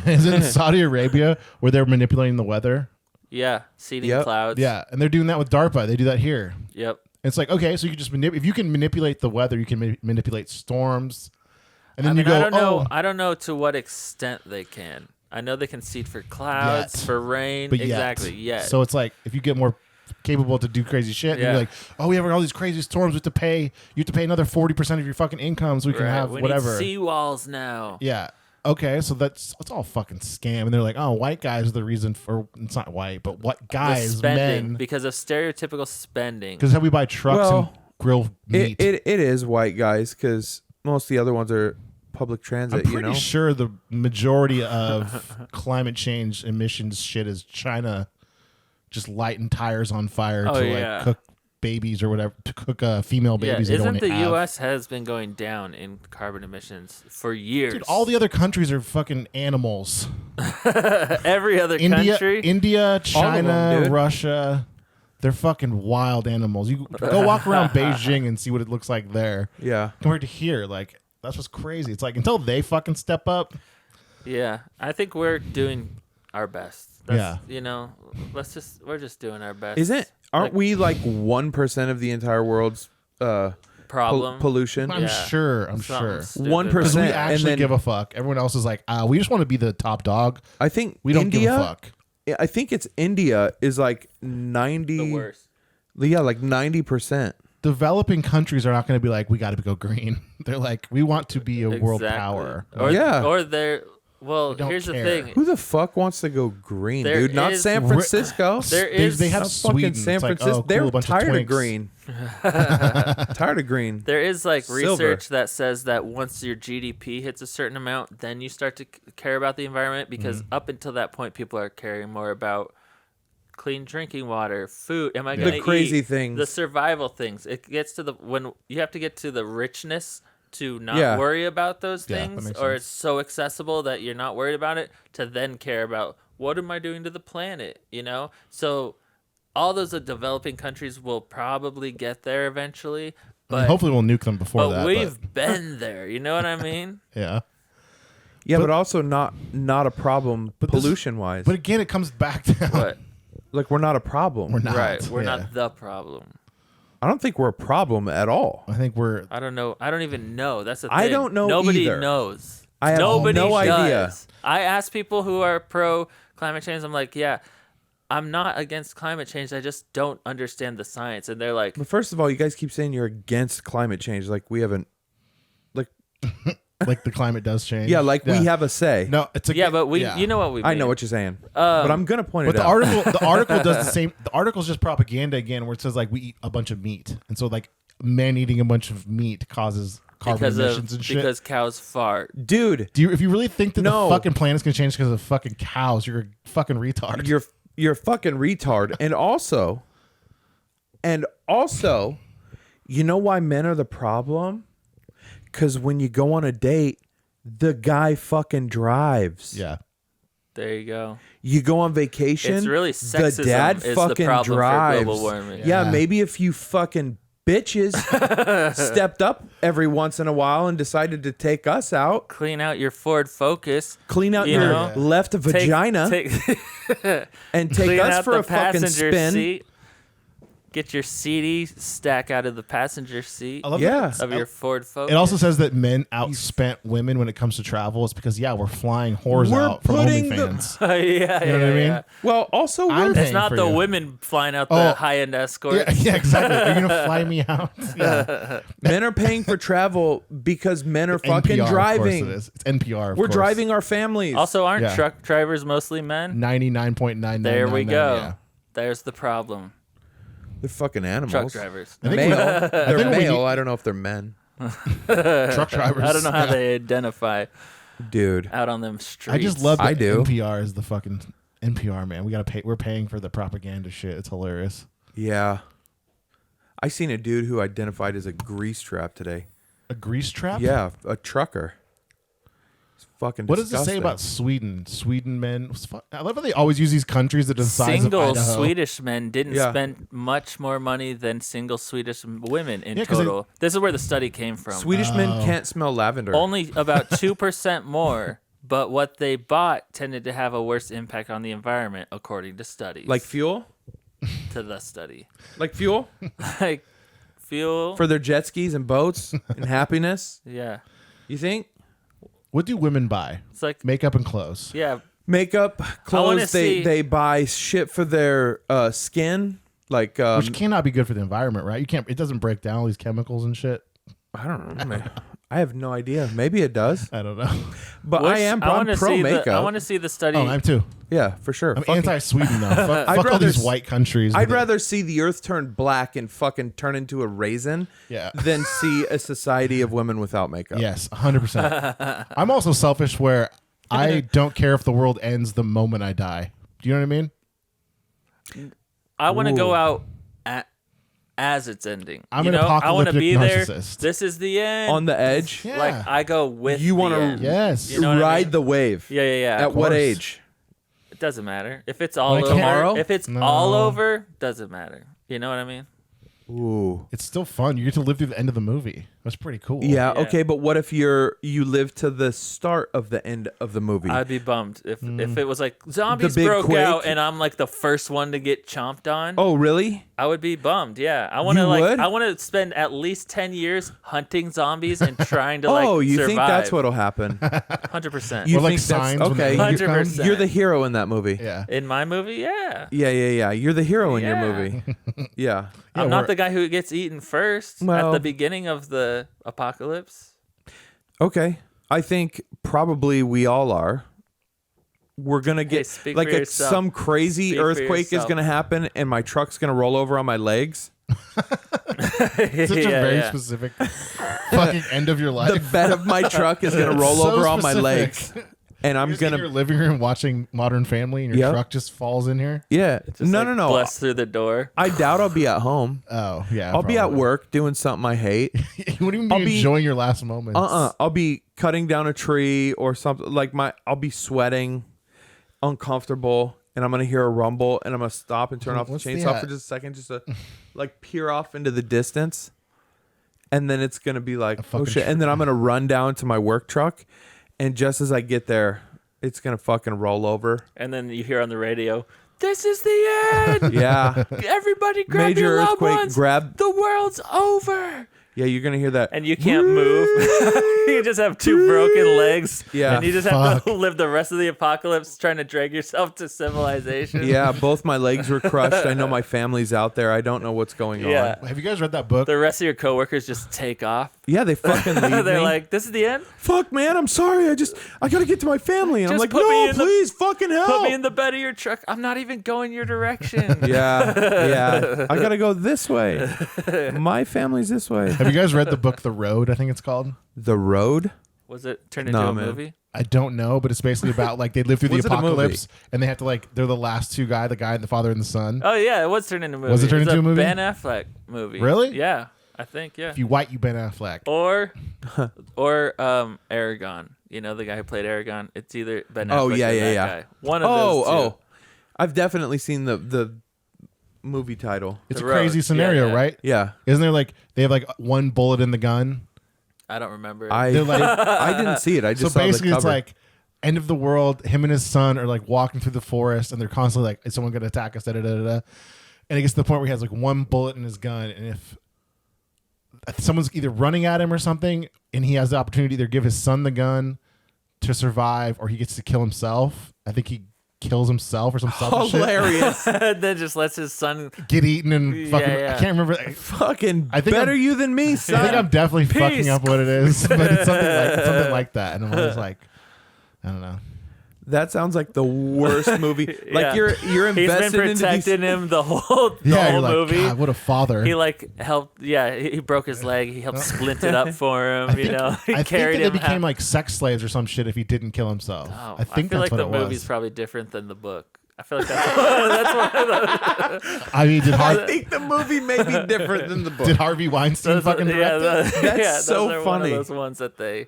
Speaker 4: is it in Saudi Arabia where they're manipulating the weather?
Speaker 2: Yeah, seeding
Speaker 1: Yep.
Speaker 2: clouds.
Speaker 4: Yeah, and they're doing that with DARPA. They do that here.
Speaker 2: Yep.
Speaker 4: It's like, okay, so you can just if you can manipulate the weather, you can manipulate storms. And then
Speaker 2: I mean,
Speaker 4: you go,
Speaker 2: I don't know.
Speaker 4: oh,
Speaker 2: I don't know to what extent they can. I know they can seed for clouds,
Speaker 4: Yet.
Speaker 2: for rain.
Speaker 4: but yet.
Speaker 2: Exactly. Yeah.
Speaker 4: So it's like if you get more capable to do crazy shit, and
Speaker 2: Yeah.
Speaker 4: you're like, oh, we have all these crazy storms. You have to pay another 40% of your fucking income so we can have
Speaker 2: we
Speaker 4: whatever.
Speaker 2: need seawalls now.
Speaker 4: Yeah. Okay, so that's all fucking scam, and they're like, oh, white guys are the reason for it's not white, but what
Speaker 2: The
Speaker 4: guys,
Speaker 2: spending
Speaker 4: men,
Speaker 2: because of stereotypical spending.
Speaker 4: because how we buy trucks and
Speaker 1: Well,
Speaker 4: grill meat.
Speaker 1: It is white guys because most of the other ones are public transit.
Speaker 4: I'm pretty
Speaker 1: you know,
Speaker 4: sure the majority of climate change emissions shit is China just lighting tires on fire
Speaker 2: Oh,
Speaker 4: to
Speaker 2: yeah.
Speaker 4: like cook babies or whatever, to cook female
Speaker 2: Yeah,
Speaker 4: babies. they don't
Speaker 2: isn't the
Speaker 4: have.
Speaker 2: U.S. has been going down in carbon emissions for years?
Speaker 4: Dude, all the other countries are fucking animals.
Speaker 2: every other country.
Speaker 4: India, China,
Speaker 1: dude.
Speaker 4: Russia. They're fucking wild animals. You go walk around Beijing and see what it looks like there
Speaker 1: yeah.
Speaker 4: compared to here. Like that's what's crazy. It's like until they fucking step up.
Speaker 2: Yeah, I think we're doing our best. You know, we're just doing our best.
Speaker 1: Aren't we like 1% of the entire world's
Speaker 2: problem?
Speaker 1: pollution?
Speaker 4: I'm
Speaker 2: Yeah.
Speaker 4: sure. I'm
Speaker 2: Something
Speaker 4: sure.
Speaker 2: stupid.
Speaker 1: 1%.
Speaker 4: Because we
Speaker 1: And
Speaker 4: actually
Speaker 1: then-
Speaker 4: give a fuck. Everyone else is like, we just want to be the top dog.
Speaker 1: I think
Speaker 4: We don't
Speaker 1: India,
Speaker 4: give a fuck.
Speaker 1: I think it's India is like 90.
Speaker 2: The worst.
Speaker 1: Yeah, like 90%.
Speaker 4: Developing countries are not going to be like, we got to go green. They're like, we want to be a world
Speaker 2: Exactly.
Speaker 4: power.
Speaker 2: Or,
Speaker 1: Yeah.
Speaker 2: Or they're well.
Speaker 4: don't
Speaker 2: Here's
Speaker 4: care.
Speaker 2: the thing.
Speaker 1: Who the fuck wants to go green,
Speaker 2: There
Speaker 1: dude? Not
Speaker 2: is-
Speaker 1: San Francisco.
Speaker 2: There
Speaker 4: They,
Speaker 2: is
Speaker 4: they have
Speaker 1: Not fucking
Speaker 4: Sweden.
Speaker 1: San
Speaker 4: It's like,
Speaker 1: Francisco.
Speaker 4: oh, cool,
Speaker 1: They're
Speaker 4: a bunch
Speaker 1: tired
Speaker 4: of
Speaker 1: of
Speaker 4: twinks.
Speaker 1: green. Tired of green.
Speaker 2: There is like
Speaker 1: Silver.
Speaker 2: research that says that once your GDP hits a certain amount, then you start to care about the environment because up until that point, people are caring more about clean drinking water, food. Am I
Speaker 1: The
Speaker 2: going to
Speaker 1: crazy
Speaker 2: eat?
Speaker 1: things.
Speaker 2: The survival things. It gets to the when you have to get to the richness to not
Speaker 1: Yeah.
Speaker 2: worry about those
Speaker 4: Yeah, that
Speaker 2: things,
Speaker 4: makes
Speaker 2: or
Speaker 4: sense.
Speaker 2: it's so accessible that you're not worried about it. To then care about what am I doing to the planet? You know, so. All those developing countries will probably get there eventually,
Speaker 4: I mean,
Speaker 2: but
Speaker 4: hopefully we'll nuke them before
Speaker 2: but
Speaker 4: that.
Speaker 2: we've been there. You know what I mean?
Speaker 4: Yeah.
Speaker 1: Yeah,
Speaker 4: But-
Speaker 1: but also not a problem
Speaker 4: But this-
Speaker 1: pollution wise.
Speaker 4: But again, it comes back down.
Speaker 2: But
Speaker 1: Like we're not a problem.
Speaker 4: We're not.
Speaker 2: right, we're
Speaker 4: yeah.
Speaker 2: not the problem.
Speaker 1: I don't think we're a problem at all.
Speaker 4: I think we're.
Speaker 2: I don't know. I don't even know. That's the thing.
Speaker 1: I don't know
Speaker 2: Nobody
Speaker 1: either.
Speaker 2: knows.
Speaker 1: I have
Speaker 2: Nobody
Speaker 1: no
Speaker 2: does.
Speaker 1: idea.
Speaker 2: I ask people who are pro climate change. I'm like, yeah, I'm not against climate change. I just don't understand the science. And they're like,
Speaker 1: But first of all, you guys keep saying you're against climate change. Like we haven't. Like
Speaker 4: Like the climate does change.
Speaker 1: yeah, like we have a say.
Speaker 4: No, it's a.
Speaker 2: yeah, but you know what we mean.
Speaker 1: I know what you're saying. But I'm gonna point
Speaker 4: But
Speaker 1: it
Speaker 4: the
Speaker 1: out.
Speaker 4: article does the same. The article's just propaganda again, where it says like we eat a bunch of meat, and so like men eating a bunch of meat causes carbon emissions and shit.
Speaker 2: because cows fart.
Speaker 1: Dude,
Speaker 4: If you really think that
Speaker 1: No.
Speaker 4: the fucking planet's gonna change because of fucking cows, you're a fucking retard.
Speaker 1: you're fucking retard. And also, you know why men are the problem? Because when you go on a date, the guy fucking drives.
Speaker 4: yeah.
Speaker 2: There you go.
Speaker 1: You go on vacation.
Speaker 2: It's really
Speaker 1: the
Speaker 2: sexism
Speaker 1: dad
Speaker 2: is the
Speaker 1: fucking
Speaker 2: problem for
Speaker 1: drives.
Speaker 2: global warming.
Speaker 1: Yeah,
Speaker 4: Yeah.
Speaker 1: maybe if you fucking bitches stepped up every once in a while and decided to take us out,
Speaker 2: Clean out your Ford Focus.
Speaker 1: clean out
Speaker 2: You
Speaker 1: your
Speaker 2: know?
Speaker 1: left vagina,
Speaker 2: Take
Speaker 1: and take
Speaker 2: clean
Speaker 1: us
Speaker 2: out
Speaker 1: for
Speaker 2: the
Speaker 1: a fucking
Speaker 2: passenger
Speaker 1: spin.
Speaker 2: seat. Get your CD stack out of the passenger seat
Speaker 4: I love
Speaker 1: Yeah.
Speaker 4: that.
Speaker 2: of your Ford Focus.
Speaker 4: It also says that men outspent women when it comes to travel. It's because we're flying whores
Speaker 1: We're
Speaker 4: out from
Speaker 1: putting the-
Speaker 4: OnlyFans.
Speaker 2: yeah,
Speaker 4: You know what I mean?
Speaker 1: Well, also
Speaker 4: I'm
Speaker 1: we're
Speaker 4: paying
Speaker 2: It's not
Speaker 4: for
Speaker 2: the
Speaker 4: you.
Speaker 2: women flying out
Speaker 4: Oh.
Speaker 2: the high-end escorts.
Speaker 4: Yeah, exactly. Are you gonna fly me out? Yeah.
Speaker 1: men are paying for travel because men are fucking
Speaker 4: NPR,
Speaker 1: driving.
Speaker 4: Of course it is. It's NPR. Of
Speaker 1: We're
Speaker 4: course.
Speaker 1: driving our families.
Speaker 2: Also, aren't
Speaker 4: Yeah.
Speaker 2: truck drivers mostly men?
Speaker 4: 99.999.
Speaker 2: There we go.
Speaker 4: Yeah.
Speaker 2: There's the problem.
Speaker 1: they're fucking animals.
Speaker 2: Truck drivers.
Speaker 4: I think
Speaker 1: Male.
Speaker 4: I
Speaker 1: They're
Speaker 4: think we
Speaker 1: male.
Speaker 4: need-
Speaker 1: I don't know if they're men.
Speaker 4: truck drivers.
Speaker 2: I don't know how
Speaker 4: Yeah.
Speaker 2: they identify
Speaker 1: Dude.
Speaker 2: out on them streets.
Speaker 4: I just love that
Speaker 1: I do.
Speaker 4: NPR is the fucking NPR, man. We gotta pay. We're paying for the propaganda shit. It's hilarious.
Speaker 1: Yeah. I seen a dude who identified as a grease trap today.
Speaker 4: A grease trap?
Speaker 1: Yeah, a trucker. It's fucking
Speaker 4: What does it say
Speaker 1: disgusting.
Speaker 4: about Sweden? Sweden men. I love how they always use these countries that are the size
Speaker 2: Single
Speaker 4: of Idaho.
Speaker 2: Swedish men didn't
Speaker 1: Yeah.
Speaker 2: spend much more money than single Swedish women in
Speaker 4: Yeah, 'cause they-
Speaker 2: total. This is where the study came from.
Speaker 1: Swedish men can't smell lavender.
Speaker 2: Only about 2% more, but what they bought tended to have a worse impact on the environment, according to studies.
Speaker 1: Like fuel?
Speaker 2: to the study.
Speaker 1: Like fuel?
Speaker 2: Like fuel.
Speaker 1: For their jet skis and boats and happiness?
Speaker 2: Yeah.
Speaker 1: You think?
Speaker 4: What do women buy?
Speaker 2: It's like,
Speaker 4: Makeup and clothes.
Speaker 2: yeah.
Speaker 1: Makeup,
Speaker 2: wanna
Speaker 1: clothes,
Speaker 2: see-
Speaker 1: they buy shit for their skin. Like
Speaker 4: Which cannot be good for the environment, right? You can't. It doesn't break down all these chemicals and shit.
Speaker 1: I don't know. Man. I have no idea. Maybe it does.
Speaker 4: I don't know.
Speaker 1: But
Speaker 2: Which-
Speaker 1: I'm
Speaker 2: wanna
Speaker 1: pro
Speaker 2: see
Speaker 1: makeup.
Speaker 2: I want to see the study.
Speaker 4: Oh, I'm too.
Speaker 1: Yeah, for sure.
Speaker 4: I'm
Speaker 1: Fucking-
Speaker 4: anti-Sweden though. Fuck,
Speaker 1: I'd
Speaker 4: fuck all
Speaker 1: rather
Speaker 4: these
Speaker 1: s-
Speaker 4: white countries.
Speaker 1: I'd
Speaker 4: with it.
Speaker 1: rather see the earth turn black and fucking turn into a raisin
Speaker 4: Yeah.
Speaker 1: than see a society of women without makeup.
Speaker 4: Yes, 100%. I'm also selfish where I don't care if the world ends the moment I die. Do you know what I mean?
Speaker 2: I want to go
Speaker 1: Ooh.
Speaker 2: out as it's ending.
Speaker 4: I'm
Speaker 2: you
Speaker 4: an
Speaker 2: know, I want to
Speaker 4: apocalyptic
Speaker 2: be there.
Speaker 4: narcissist.
Speaker 2: This is the end.
Speaker 1: On the edge,
Speaker 4: Yeah.
Speaker 2: Like I go with.
Speaker 1: You
Speaker 2: want
Speaker 1: wanna-
Speaker 2: to
Speaker 4: Yes.
Speaker 2: You know what I
Speaker 1: ride
Speaker 2: mean?
Speaker 1: the wave.
Speaker 2: Yeah.
Speaker 1: At what
Speaker 4: course.
Speaker 1: age?
Speaker 2: It doesn't matter if it's all
Speaker 4: Like
Speaker 2: over.
Speaker 1: tomorrow?
Speaker 2: If it's
Speaker 4: No.
Speaker 2: all over, doesn't matter. You know what I mean?
Speaker 1: Ooh.
Speaker 4: It's still fun. You get to live through the end of the movie. That's pretty cool.
Speaker 1: Yeah,
Speaker 2: Yeah.
Speaker 1: okay, but what if you live to the start of the end of the movie?
Speaker 2: I'd be bummed if it was like zombies
Speaker 1: big
Speaker 2: broke
Speaker 1: quake?
Speaker 2: out and I'm like the first one to get chomped on.
Speaker 1: Oh, really?
Speaker 2: I would be bummed. Yeah, I want to
Speaker 1: You would?
Speaker 2: I want to spend at least 10 years hunting zombies and trying to like
Speaker 1: Oh, you
Speaker 2: survive.
Speaker 1: think that's what'll happen?
Speaker 2: 100%.
Speaker 1: You
Speaker 4: Or like
Speaker 1: think that's
Speaker 4: signs when the
Speaker 1: okay?
Speaker 4: zombies come.
Speaker 2: 100%.
Speaker 1: You're the hero in that movie.
Speaker 4: Yeah.
Speaker 2: In my movie, yeah.
Speaker 1: Yeah. You're the hero in your
Speaker 2: Yeah.
Speaker 1: movie. Yeah.
Speaker 2: I'm not
Speaker 4: we're-
Speaker 2: the guy who gets eaten first at
Speaker 1: Well-
Speaker 2: the beginning of the apocalypse.
Speaker 1: Okay. I think probably we all are. We're gonna get
Speaker 2: speak
Speaker 1: like
Speaker 2: for yourself.
Speaker 1: some crazy
Speaker 2: Speak for
Speaker 1: earthquake is
Speaker 2: yourself.
Speaker 1: gonna happen, and my truck's gonna roll over on my legs.
Speaker 4: Such a very specific fucking end of your life.
Speaker 1: The bed of my truck is gonna roll
Speaker 4: So
Speaker 1: over on my
Speaker 4: specific.
Speaker 1: legs, and I'm
Speaker 4: You're just in your
Speaker 1: gonna.
Speaker 4: living room watching Modern Family, and your
Speaker 1: Yep.
Speaker 4: truck just falls in here.
Speaker 1: Yeah.
Speaker 2: Just
Speaker 1: No.
Speaker 2: Bless through the door.
Speaker 1: I doubt I'll be at home.
Speaker 4: Oh yeah,
Speaker 1: I'll be at
Speaker 4: probably.
Speaker 1: work doing something I hate.
Speaker 4: You wouldn't even
Speaker 1: I'll
Speaker 4: be
Speaker 1: be-
Speaker 4: enjoying your last moments.
Speaker 1: I'll be cutting down a tree or something like I'll be sweating, uncomfortable, and I'm gonna hear a rumble, and I'm gonna stop and turn off the
Speaker 4: What's the,
Speaker 1: chainsaw for just a second, just to like peer off into the distance, and then it's gonna be like, oh
Speaker 4: fucking
Speaker 1: shit, and then I'm gonna run down to my work truck, and just as I get there, it's gonna fucking roll over.
Speaker 2: And then you hear on the radio, "This is the end.
Speaker 1: Yeah,
Speaker 2: Everybody grab
Speaker 1: major
Speaker 2: your loved
Speaker 1: earthquake.
Speaker 2: ones.
Speaker 1: Grab.
Speaker 2: The world's over."
Speaker 1: Yeah, you're gonna hear that.
Speaker 2: And you can't move. You just have two broken legs.
Speaker 1: Yeah.
Speaker 2: And you just have to
Speaker 4: Fuck.
Speaker 2: live the rest of the apocalypse trying to drag yourself to civilization.
Speaker 1: Yeah, both my legs were crushed. I know my family's out there. I don't know what's going
Speaker 2: Yeah.
Speaker 1: on.
Speaker 4: Have you guys read that book?
Speaker 2: The rest of your coworkers just take off.
Speaker 1: Yeah, they fucking leave
Speaker 2: They're
Speaker 1: me.
Speaker 2: like, "This is the end?
Speaker 1: Fuck, man, I'm sorry. I gotta get to my family. And I'm
Speaker 2: Just
Speaker 1: like,
Speaker 2: put me
Speaker 1: no,
Speaker 2: in the-
Speaker 1: please, fucking help.
Speaker 2: Put me in the bed of your truck. I'm not even going your direction."
Speaker 1: Yeah. I gotta go this way. My family's this way.
Speaker 4: Have you guys read the book The Road? I think it's called.
Speaker 1: The road?
Speaker 2: Was it turned into
Speaker 1: No,
Speaker 2: a
Speaker 1: man.
Speaker 2: movie?
Speaker 4: I don't know, but it's basically about like they live through the
Speaker 1: Was it a movie?
Speaker 4: apocalypse and they have to like they're the last two guys, the guy and the father and the son.
Speaker 2: Oh, yeah, it was turned into a movie.
Speaker 4: Was it turned
Speaker 2: It's
Speaker 4: into a movie?
Speaker 2: Ben Affleck movie.
Speaker 4: Really?
Speaker 2: Yeah, I think, yeah.
Speaker 4: If you white, you Ben Affleck.
Speaker 2: Or Aragon. You know the guy who played Aragon? It's either Ben Affleck
Speaker 1: Oh, yeah,
Speaker 2: or
Speaker 1: yeah,
Speaker 2: that
Speaker 1: yeah.
Speaker 2: guy. One of those two.
Speaker 1: Oh. I've definitely seen the movie title.
Speaker 4: It's a
Speaker 2: The Road.
Speaker 4: crazy scenario,
Speaker 2: Yeah.
Speaker 4: right?
Speaker 1: Yeah.
Speaker 4: Isn't there like they have like one bullet in the gun?
Speaker 2: I don't remember.
Speaker 4: They're like-
Speaker 1: I didn't see it. I
Speaker 4: So
Speaker 1: just saw
Speaker 4: basically,
Speaker 1: the
Speaker 4: it's
Speaker 1: cover.
Speaker 4: like end of the world. Him and his son are like walking through the forest, and they're constantly like, "Is someone going to attack us?" Da, da, da, da, da. And it gets to the point where he has like one bullet in his gun, and if someone's either running at him or something, and he has the opportunity to either give his son the gun to survive, or he gets to kill himself. I think he kills himself or some selfish shit.
Speaker 1: Hilarious.
Speaker 2: Then just lets his son.
Speaker 4: Get eaten and fucking.
Speaker 2: Yeah.
Speaker 4: I can't remember.
Speaker 1: Fucking
Speaker 4: I think
Speaker 1: better
Speaker 4: I'm-
Speaker 1: you than me,
Speaker 4: I
Speaker 1: son.
Speaker 4: think I'm definitely fucking
Speaker 2: Peace.
Speaker 4: up what it is, but it's something like that. And I'm always like, I don't know.
Speaker 1: That sounds like the worst movie.
Speaker 2: Yeah.
Speaker 1: Like you're
Speaker 2: He's
Speaker 1: invested
Speaker 2: been
Speaker 1: into
Speaker 2: protecting
Speaker 1: these.
Speaker 2: him the whole
Speaker 4: Yeah, you're like,
Speaker 2: movie.
Speaker 4: God, what a father.
Speaker 2: He like helped. Yeah, he broke his leg. He helped splint it up for him. He
Speaker 4: I think
Speaker 2: carried
Speaker 4: that they
Speaker 2: him.
Speaker 4: became like sex slaves or some shit if he didn't kill himself.
Speaker 2: Oh,
Speaker 4: I think
Speaker 2: feel
Speaker 4: that's
Speaker 2: like
Speaker 4: what
Speaker 2: the
Speaker 4: it
Speaker 2: movie's
Speaker 4: was.
Speaker 2: probably different than the book. I feel like that's one of those.
Speaker 4: I mean,
Speaker 1: I think the movie may be different than the book.
Speaker 4: did Harvey Weinstein fucking direct it?
Speaker 1: That's so
Speaker 2: those are
Speaker 1: funny.
Speaker 2: One of those ones that they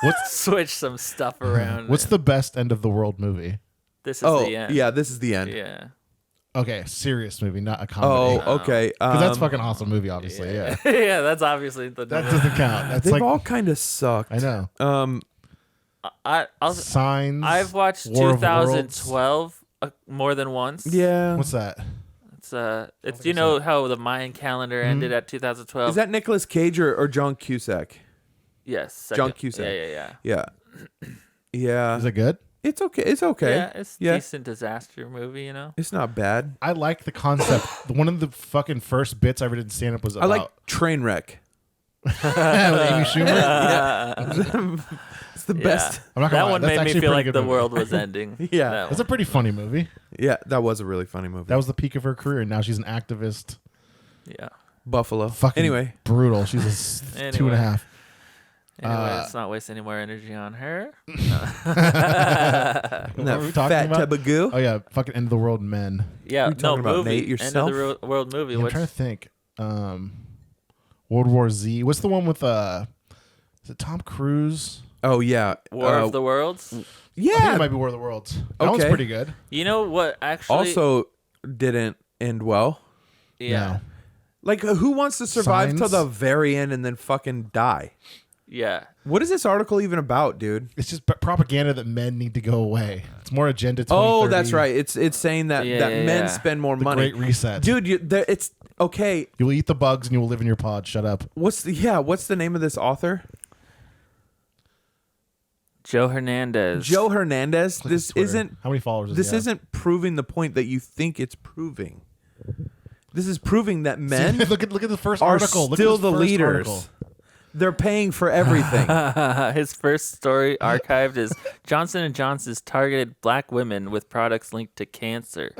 Speaker 4: What's
Speaker 2: switch some stuff around.
Speaker 4: What's the best end of the world movie?
Speaker 2: This is
Speaker 1: Oh
Speaker 2: the end.
Speaker 1: yeah, this is the end.
Speaker 2: Yeah.
Speaker 4: Okay, serious movie, not a comedy.
Speaker 1: Oh, okay.
Speaker 4: Because that's fucking awesome movie, obviously. Yeah,
Speaker 2: Yeah, that's obviously the.
Speaker 4: that doesn't count. That's
Speaker 1: They've
Speaker 4: like
Speaker 1: all kind of sucked.
Speaker 4: I know. Signs.
Speaker 2: I've watched
Speaker 4: War of the Worlds.
Speaker 2: 2012 more than once.
Speaker 1: Yeah.
Speaker 4: What's that?
Speaker 2: It's you know how the Mayan calendar ended at 2012.
Speaker 1: Is that Nicolas Cage or John Cusack?
Speaker 2: yes?
Speaker 1: John Cusack?
Speaker 2: Yeah.
Speaker 1: Yeah. Yeah.
Speaker 4: Is it good?
Speaker 1: It's okay. It's okay.
Speaker 2: Yeah, it's a decent disaster movie. You know.
Speaker 1: It's not bad.
Speaker 4: I like the concept. One of the fucking first bits I ever did in stand up was
Speaker 1: I
Speaker 4: about
Speaker 1: like Trainwreck.
Speaker 4: with Amy Schumer.
Speaker 1: It's the best.
Speaker 4: I'm not gonna
Speaker 2: That
Speaker 4: lie,
Speaker 2: one
Speaker 4: that's
Speaker 2: made me
Speaker 4: actually a
Speaker 2: feel
Speaker 4: pretty
Speaker 2: like
Speaker 4: good
Speaker 2: the
Speaker 4: movie.
Speaker 2: world was ending.
Speaker 1: Yeah.
Speaker 2: That
Speaker 4: That's a
Speaker 2: one.
Speaker 4: pretty funny movie.
Speaker 1: Yeah, that was a really funny movie.
Speaker 4: That was the peak of her career, and now she's an activist.
Speaker 2: Yeah.
Speaker 1: Buffalo.
Speaker 4: Fucking
Speaker 1: Anyway,
Speaker 4: brutal. She's a
Speaker 2: Anyway.
Speaker 4: 2.5.
Speaker 2: Anyway, let's not waste any more energy on her.
Speaker 1: that
Speaker 4: What were we talking
Speaker 1: fat
Speaker 4: about?
Speaker 1: tabagoo.
Speaker 4: Oh yeah, fucking end of the world men.
Speaker 2: Yeah,
Speaker 1: What are you
Speaker 2: no
Speaker 1: talking about,
Speaker 2: movie.
Speaker 1: Nate,
Speaker 2: End
Speaker 1: yourself?
Speaker 2: of the world movie.
Speaker 4: Yeah, I'm
Speaker 2: which
Speaker 4: trying to think. World War Z. What's the one with is it Tom Cruise?
Speaker 1: Oh yeah.
Speaker 2: War of the Worlds.
Speaker 4: I think
Speaker 1: Yeah.
Speaker 4: it might be War of the Worlds. That one's
Speaker 1: Okay.
Speaker 4: pretty good.
Speaker 2: You know what? Actually,
Speaker 1: Also didn't end well.
Speaker 2: yeah,
Speaker 4: No.
Speaker 1: Like, who wants to survive till
Speaker 4: Signs?
Speaker 1: the very end and then fucking die?
Speaker 2: yeah.
Speaker 1: What is this article even about, dude?
Speaker 4: It's just propaganda that men need to go away. It's more Agenda 2030.
Speaker 1: Oh, that's right. It's saying that
Speaker 2: Yeah,
Speaker 1: men
Speaker 2: yeah.
Speaker 1: spend more
Speaker 4: The
Speaker 1: money.
Speaker 4: Great Reset.
Speaker 1: Dude, it's okay.
Speaker 4: You will eat the bugs and you will live in your pod. Shut up.
Speaker 1: What's the name of this author?
Speaker 2: Joe Hernandez.
Speaker 1: Joe Hernandez.
Speaker 4: Look at
Speaker 1: This
Speaker 4: Twitter.
Speaker 1: isn't
Speaker 4: How many followers? Does
Speaker 1: this
Speaker 4: he have?
Speaker 1: isn't proving the point that you think it's proving. This is proving that men
Speaker 4: look at the first
Speaker 1: are
Speaker 4: article. Look at
Speaker 1: still
Speaker 4: this
Speaker 1: the
Speaker 4: first
Speaker 1: leaders.
Speaker 4: article.
Speaker 1: They're paying for everything.
Speaker 2: His first story archived is Johnson & Johnson's targeted black women with products linked to cancer.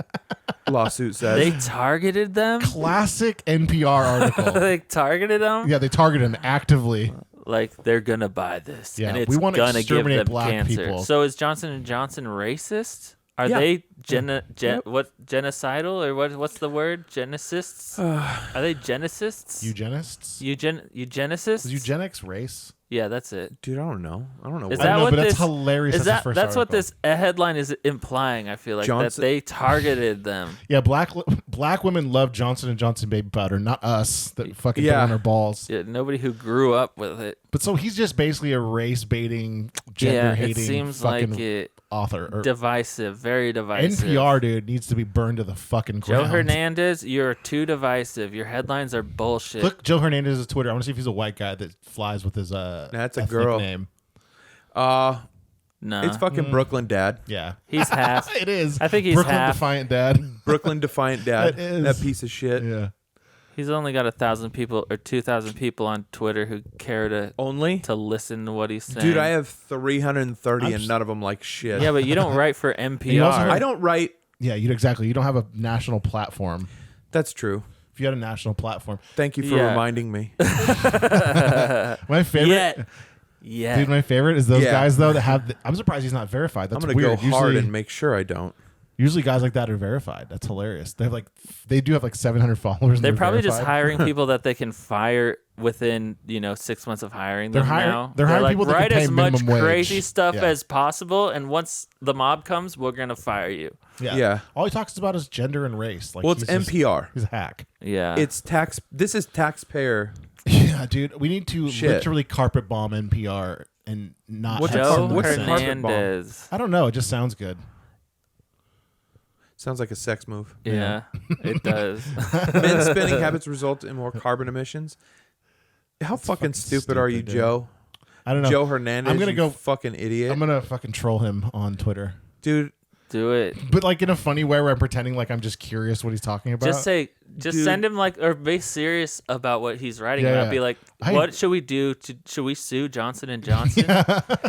Speaker 1: Lawsuit
Speaker 2: They
Speaker 1: says.
Speaker 2: targeted them?
Speaker 4: Classic NPR article.
Speaker 2: They targeted them?
Speaker 4: Yeah, they target him actively.
Speaker 2: Like they're gonna buy this,
Speaker 4: Yeah,
Speaker 2: and it's
Speaker 4: we wanna
Speaker 2: gonna give
Speaker 4: exterminate
Speaker 2: them
Speaker 4: black
Speaker 2: cancer.
Speaker 4: people.
Speaker 2: So is Johnson & Johnson racist? Are
Speaker 1: Yeah.
Speaker 2: they genocidal or what's the word? Genocists? Are they genocists?
Speaker 4: Eugenists?
Speaker 2: Eugenicists?
Speaker 4: Is eugenics race?
Speaker 2: Yeah, that's it.
Speaker 1: Dude, I don't know. I don't know.
Speaker 2: Is
Speaker 1: what-
Speaker 2: that
Speaker 4: I don't know,
Speaker 2: what
Speaker 4: but that's
Speaker 2: this
Speaker 4: hilarious.
Speaker 2: Is
Speaker 4: that's
Speaker 2: that
Speaker 4: the first
Speaker 2: that's what
Speaker 4: article.
Speaker 2: this headline is implying? I feel like
Speaker 1: Johnson-
Speaker 2: that they targeted them.
Speaker 4: Yeah, black women love Johnson & Johnson baby powder, not us that fucking put
Speaker 1: Yeah.
Speaker 4: it on our balls.
Speaker 2: Yeah, nobody who grew up with it.
Speaker 4: But so he's just basically a race baiting,
Speaker 2: Yeah,
Speaker 4: gender
Speaker 2: it
Speaker 4: hating
Speaker 2: seems
Speaker 4: fucking
Speaker 2: like it
Speaker 4: author. Or
Speaker 2: divisive, very divisive.
Speaker 4: NPR dude needs to be burned to the fucking
Speaker 2: Joe
Speaker 4: ground.
Speaker 2: Hernandez, you're too divisive. Your headlines are bullshit.
Speaker 4: Look, Joe Hernandez's Twitter. I want to see if he's a white guy that flies with his
Speaker 1: That's a
Speaker 4: ethnic
Speaker 1: girl.
Speaker 4: name.
Speaker 2: no,
Speaker 1: It's fucking Brooklyn Dad.
Speaker 4: Yeah,
Speaker 2: he's half.
Speaker 4: it is.
Speaker 2: I think he's
Speaker 4: Brooklyn
Speaker 2: half.
Speaker 4: Defiant Dad.
Speaker 1: Brooklyn Defiant Dad.
Speaker 4: That is.
Speaker 1: That piece of shit.
Speaker 4: Yeah.
Speaker 2: He's only got 1,000 people or 2,000 people on Twitter who care
Speaker 1: Only?
Speaker 2: to listen to what he's saying.
Speaker 1: Dude, I have 330
Speaker 4: I'm
Speaker 1: and
Speaker 4: just-
Speaker 1: none of them like shit.
Speaker 2: Yeah, but you don't write for
Speaker 4: you also
Speaker 2: NPR.
Speaker 4: heard-
Speaker 1: I don't write.
Speaker 4: Yeah, you exactly. You don't have a national platform.
Speaker 1: That's true.
Speaker 4: If you had a national platform,
Speaker 1: Thank you for
Speaker 2: Yeah.
Speaker 1: reminding me.
Speaker 4: my favorite,
Speaker 2: Yeah.
Speaker 4: dude, my favorite is those
Speaker 1: Yeah.
Speaker 4: guys though that have. I'm surprised he's not verified. That's
Speaker 1: I'm going to
Speaker 4: weird.
Speaker 1: go hard
Speaker 4: Usually,
Speaker 1: and make sure I don't.
Speaker 4: usually guys like that are verified. That's hilarious. They do have like 700 followers. and
Speaker 2: They're probably just
Speaker 4: verified.
Speaker 2: hiring people that they can fire within 6 months of hiring them.
Speaker 4: They're hiring-
Speaker 2: now
Speaker 4: they're hiring
Speaker 2: like,
Speaker 4: people that can
Speaker 2: write
Speaker 4: pay
Speaker 2: as much
Speaker 4: minimum wage.
Speaker 2: crazy stuff
Speaker 4: Yeah.
Speaker 2: as possible, and once the mob comes, we're gonna fire you.
Speaker 4: Yeah.
Speaker 1: Yeah.
Speaker 4: All he talks about is gender and race. Like,
Speaker 1: Well, it's
Speaker 4: he's just-
Speaker 1: NPR.
Speaker 4: He's a hack.
Speaker 2: Yeah,
Speaker 1: It's tax. This is taxpayer.
Speaker 4: Yeah, dude. We need to
Speaker 1: Shit.
Speaker 4: literally carpet bomb NPR and not.
Speaker 1: What's
Speaker 4: have
Speaker 1: a
Speaker 2: Joe
Speaker 1: carpet- what's a
Speaker 4: sense.
Speaker 1: carpet bomb?
Speaker 2: Hernandez.
Speaker 4: I don't know. It just sounds good.
Speaker 1: Sounds like a sex move.
Speaker 2: Yeah, it does.
Speaker 1: Men's spending habits result in more carbon emissions. How fucking stupid are you,
Speaker 4: stupid, dude.
Speaker 1: Joe?
Speaker 4: I don't know.
Speaker 1: Joe Hernandez.
Speaker 4: I'm gonna
Speaker 1: you
Speaker 4: go-
Speaker 1: fucking idiot.
Speaker 4: I'm gonna fucking troll him on Twitter,
Speaker 1: Dude,
Speaker 2: Do it.
Speaker 4: but like in a funny way where I'm pretending like I'm just curious what he's talking about.
Speaker 2: Just send him or be serious about what he's writing
Speaker 4: Yeah,
Speaker 2: about.
Speaker 4: yeah.
Speaker 2: Be like,
Speaker 4: I-
Speaker 2: what should we do? Should we sue Johnson and Johnson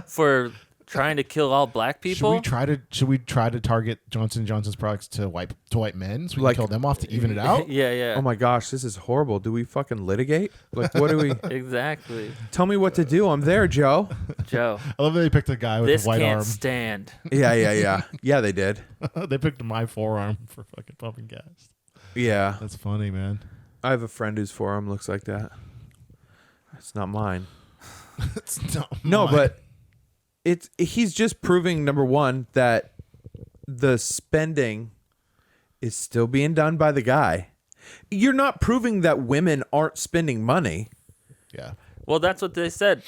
Speaker 2: for trying to kill all black people?
Speaker 4: Should we try to target Johnson & Johnson's products to white men so we
Speaker 1: Like-
Speaker 4: can kill them off to even it out?
Speaker 2: Yeah.
Speaker 1: oh my gosh, this is horrible. Do we fucking litigate? Like, what do we...
Speaker 2: Exactly,
Speaker 1: Tell me what to do. I'm there, Joe.
Speaker 2: Joe.
Speaker 4: I love that they picked a guy with
Speaker 2: This
Speaker 4: a white
Speaker 2: can't
Speaker 4: arm.
Speaker 2: stand.
Speaker 1: Yeah. Yeah, they did.
Speaker 4: They picked my forearm for fucking pumping gas.
Speaker 1: Yeah.
Speaker 4: That's funny, man.
Speaker 1: I have a friend whose forearm looks like that. It's not mine.
Speaker 4: It's not
Speaker 1: No,
Speaker 4: mine.
Speaker 1: but he's just proving, number one, that the spending is still being done by the guy. You're not proving that women aren't spending money.
Speaker 4: yeah.
Speaker 2: Well, that's what they said.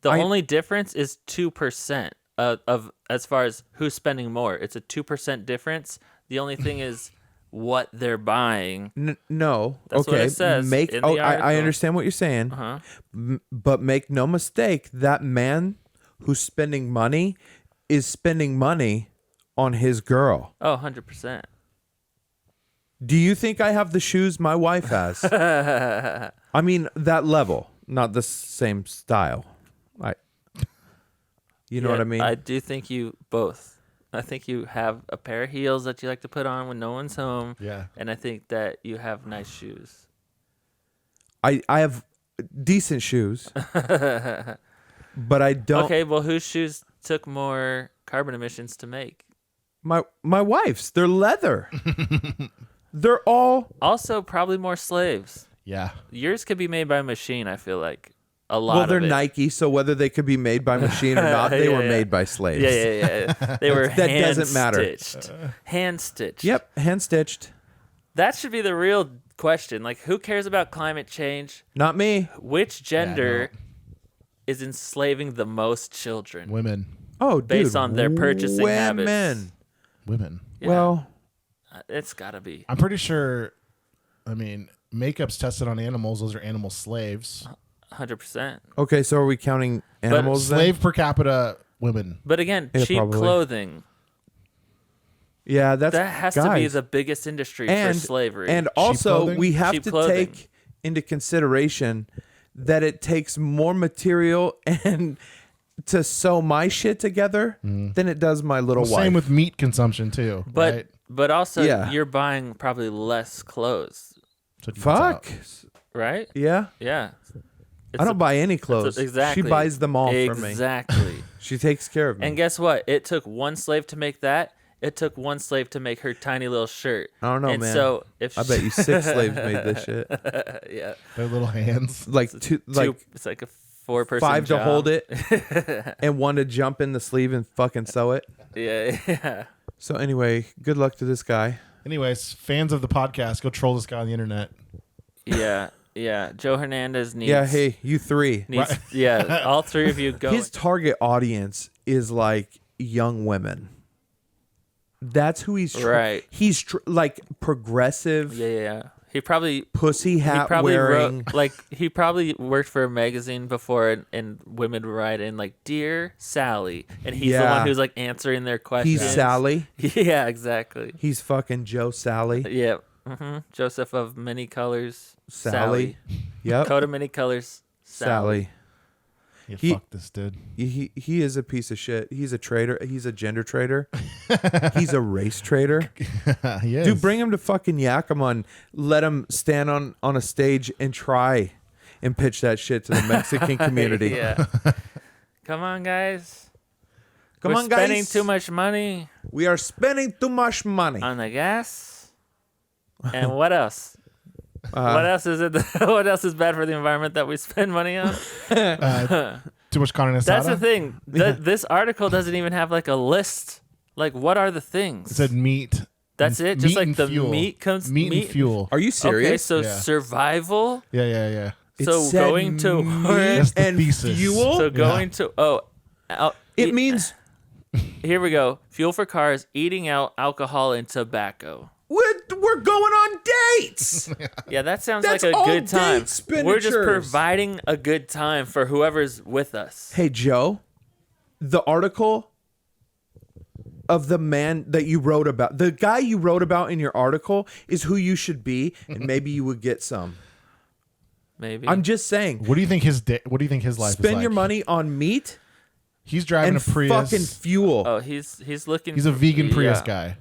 Speaker 2: The only difference is 2% of as far as who's spending more. It's a 2% difference. The only thing is what they're buying.
Speaker 1: No.
Speaker 2: That's
Speaker 1: okay.
Speaker 2: what it says in the
Speaker 1: I
Speaker 2: article.
Speaker 1: understand what you're saying.
Speaker 2: Uh-huh.
Speaker 1: But make no mistake, that man who's spending money is spending money on his girl.
Speaker 2: Oh, 100%.
Speaker 1: Do you think I have the shoes my wife has? I mean, that level, not the same style. You know what I mean?
Speaker 2: I do think you both. I think you have a pair of heels that you like to put on when no one's home.
Speaker 4: Yeah.
Speaker 2: And I think that you have nice shoes.
Speaker 1: I have decent shoes, but I don't.
Speaker 2: Okay, well, whose shoes took more carbon emissions to make?
Speaker 1: My wife's. They're leather. They're all.
Speaker 2: Also, probably more slaves.
Speaker 4: Yeah.
Speaker 2: Yours could be made by a machine, I feel like. A lot
Speaker 1: Well, they're
Speaker 2: of it.
Speaker 1: Nike, so whether they could be made by machine or not, they were
Speaker 2: Yeah.
Speaker 1: made by slaves.
Speaker 2: Yeah. They were
Speaker 1: That doesn't matter.
Speaker 2: hand-stitched. Hand-stitched.
Speaker 1: Yep, hand stitched.
Speaker 2: That should be the real question. Like, who cares about climate change?
Speaker 1: Not me.
Speaker 2: Which gender is enslaving the most children?
Speaker 4: Women.
Speaker 1: Oh, dude.
Speaker 2: Based on their purchasing habits.
Speaker 4: Women.
Speaker 2: Yeah.
Speaker 1: Well,
Speaker 2: It's gotta be.
Speaker 4: I'm pretty sure, I mean, makeup's tested on animals. Those are animal slaves.
Speaker 2: 100%.
Speaker 1: okay. So are we counting animals? then?
Speaker 4: Slave per capita, women.
Speaker 2: But again,
Speaker 1: Yeah,
Speaker 2: cheap
Speaker 1: probably.
Speaker 2: clothing.
Speaker 1: Yeah, that's
Speaker 2: That has to be
Speaker 1: guys.
Speaker 2: the biggest industry
Speaker 1: and
Speaker 2: for slavery.
Speaker 1: And also,
Speaker 4: clothing?
Speaker 1: we have
Speaker 2: Cheap
Speaker 1: to
Speaker 2: clothing.
Speaker 1: take into consideration that it takes more material and to sew my shit together than it does my little wife.
Speaker 4: Same with meat consumption too.
Speaker 2: but
Speaker 4: right?
Speaker 2: but also
Speaker 1: Yeah.
Speaker 2: you're buying probably less clothes,
Speaker 4: So it evens
Speaker 1: Fuck.
Speaker 4: out.
Speaker 2: right?
Speaker 1: Yeah.
Speaker 2: Yeah.
Speaker 1: I don't buy any clothes.
Speaker 2: Exactly.
Speaker 1: She buys them all for me.
Speaker 2: Exactly.
Speaker 1: She takes care of me.
Speaker 2: And guess what? It took one slave to make that. It took one slave to make her tiny little shirt.
Speaker 1: I don't know,
Speaker 2: and
Speaker 1: man.
Speaker 2: So if
Speaker 1: I bet you 6 slaves made this shit.
Speaker 2: yeah,
Speaker 4: Their little hands.
Speaker 1: Like
Speaker 2: it's like a 4-person
Speaker 1: 5
Speaker 2: job.
Speaker 1: to hold it and 1 to jump in the sleeve and fucking sew it.
Speaker 2: Yeah.
Speaker 1: So anyway, good luck to this guy.
Speaker 4: Anyways, fans of the podcast, go troll this guy on the internet.
Speaker 2: Yeah. Joe Hernandez needs.
Speaker 1: Yeah, hey, you 3.
Speaker 2: Needs, yeah, all 3 of you go.
Speaker 1: His target audience is like young women. That's who he's
Speaker 2: Right.
Speaker 1: He's like progressive,
Speaker 2: Yeah. He probably
Speaker 1: pussy hat wearing.
Speaker 2: he probably worked for a magazine before, and women would write in like, "Dear Sally," and he's the
Speaker 1: Yeah.
Speaker 2: one who's like answering their questions.
Speaker 1: He's Sally.
Speaker 2: Yeah, exactly.
Speaker 1: He's fucking Joe Sally.
Speaker 2: Yeah. Joseph of many colors.
Speaker 1: Sally. Yep.
Speaker 2: Coat of many colors.
Speaker 1: Sally.
Speaker 4: Yeah,
Speaker 1: He-
Speaker 4: fuck this dude.
Speaker 1: He is a piece of shit. He's a traitor. He's a gender traitor. He's a race traitor.
Speaker 4: He is.
Speaker 1: Dude, bring him to fucking Yakima and let him stand on a stage and try and pitch that shit to the Mexican community.
Speaker 2: Yeah. Come on, guys.
Speaker 1: Come
Speaker 2: We're
Speaker 1: on, guys.
Speaker 2: spending too much money
Speaker 1: We are spending too much money.
Speaker 2: on the gas. And what else?
Speaker 1: Uh,
Speaker 2: What else is it? What else is bad for the environment that we spend money on?
Speaker 4: Too much carne asada.
Speaker 2: That's the thing. This article doesn't even have like a list. Like, what are the things?
Speaker 4: It said meat.
Speaker 2: That's
Speaker 4: and-
Speaker 2: it? Just
Speaker 4: meat
Speaker 2: like
Speaker 4: and
Speaker 2: the
Speaker 4: fuel.
Speaker 2: meat comes-
Speaker 4: Meat
Speaker 2: meat-
Speaker 4: and fuel.
Speaker 1: Are you serious?
Speaker 2: Okay, so
Speaker 4: Yeah.
Speaker 2: survival.
Speaker 4: Yeah.
Speaker 1: It
Speaker 2: So
Speaker 1: said
Speaker 2: going to
Speaker 1: meat
Speaker 2: work
Speaker 4: That's the
Speaker 1: and
Speaker 4: thesis.
Speaker 1: fuel.
Speaker 2: So going to
Speaker 1: It means
Speaker 2: Here we go. Fuel for cars, eating out, alcohol, and tobacco.
Speaker 1: We're going on dates.
Speaker 2: Yeah, that sounds
Speaker 1: That's
Speaker 2: like a
Speaker 1: all
Speaker 2: good time.
Speaker 1: date
Speaker 2: We're just
Speaker 1: expenditures.
Speaker 2: providing a good time for whoever's with us.
Speaker 1: Hey, Joe, the article of the man that you wrote about, the guy you wrote about in your article is who you should be, and maybe you would get some.
Speaker 2: Maybe.
Speaker 1: I'm just saying.
Speaker 4: What do you think his what do you think his life is
Speaker 1: Spend
Speaker 4: like?
Speaker 1: your money on meat
Speaker 4: He's driving
Speaker 1: and
Speaker 4: a Prius.
Speaker 1: fucking fuel.
Speaker 2: Oh, he's looking.
Speaker 4: He's a vegan Prius
Speaker 2: yeah.
Speaker 4: guy.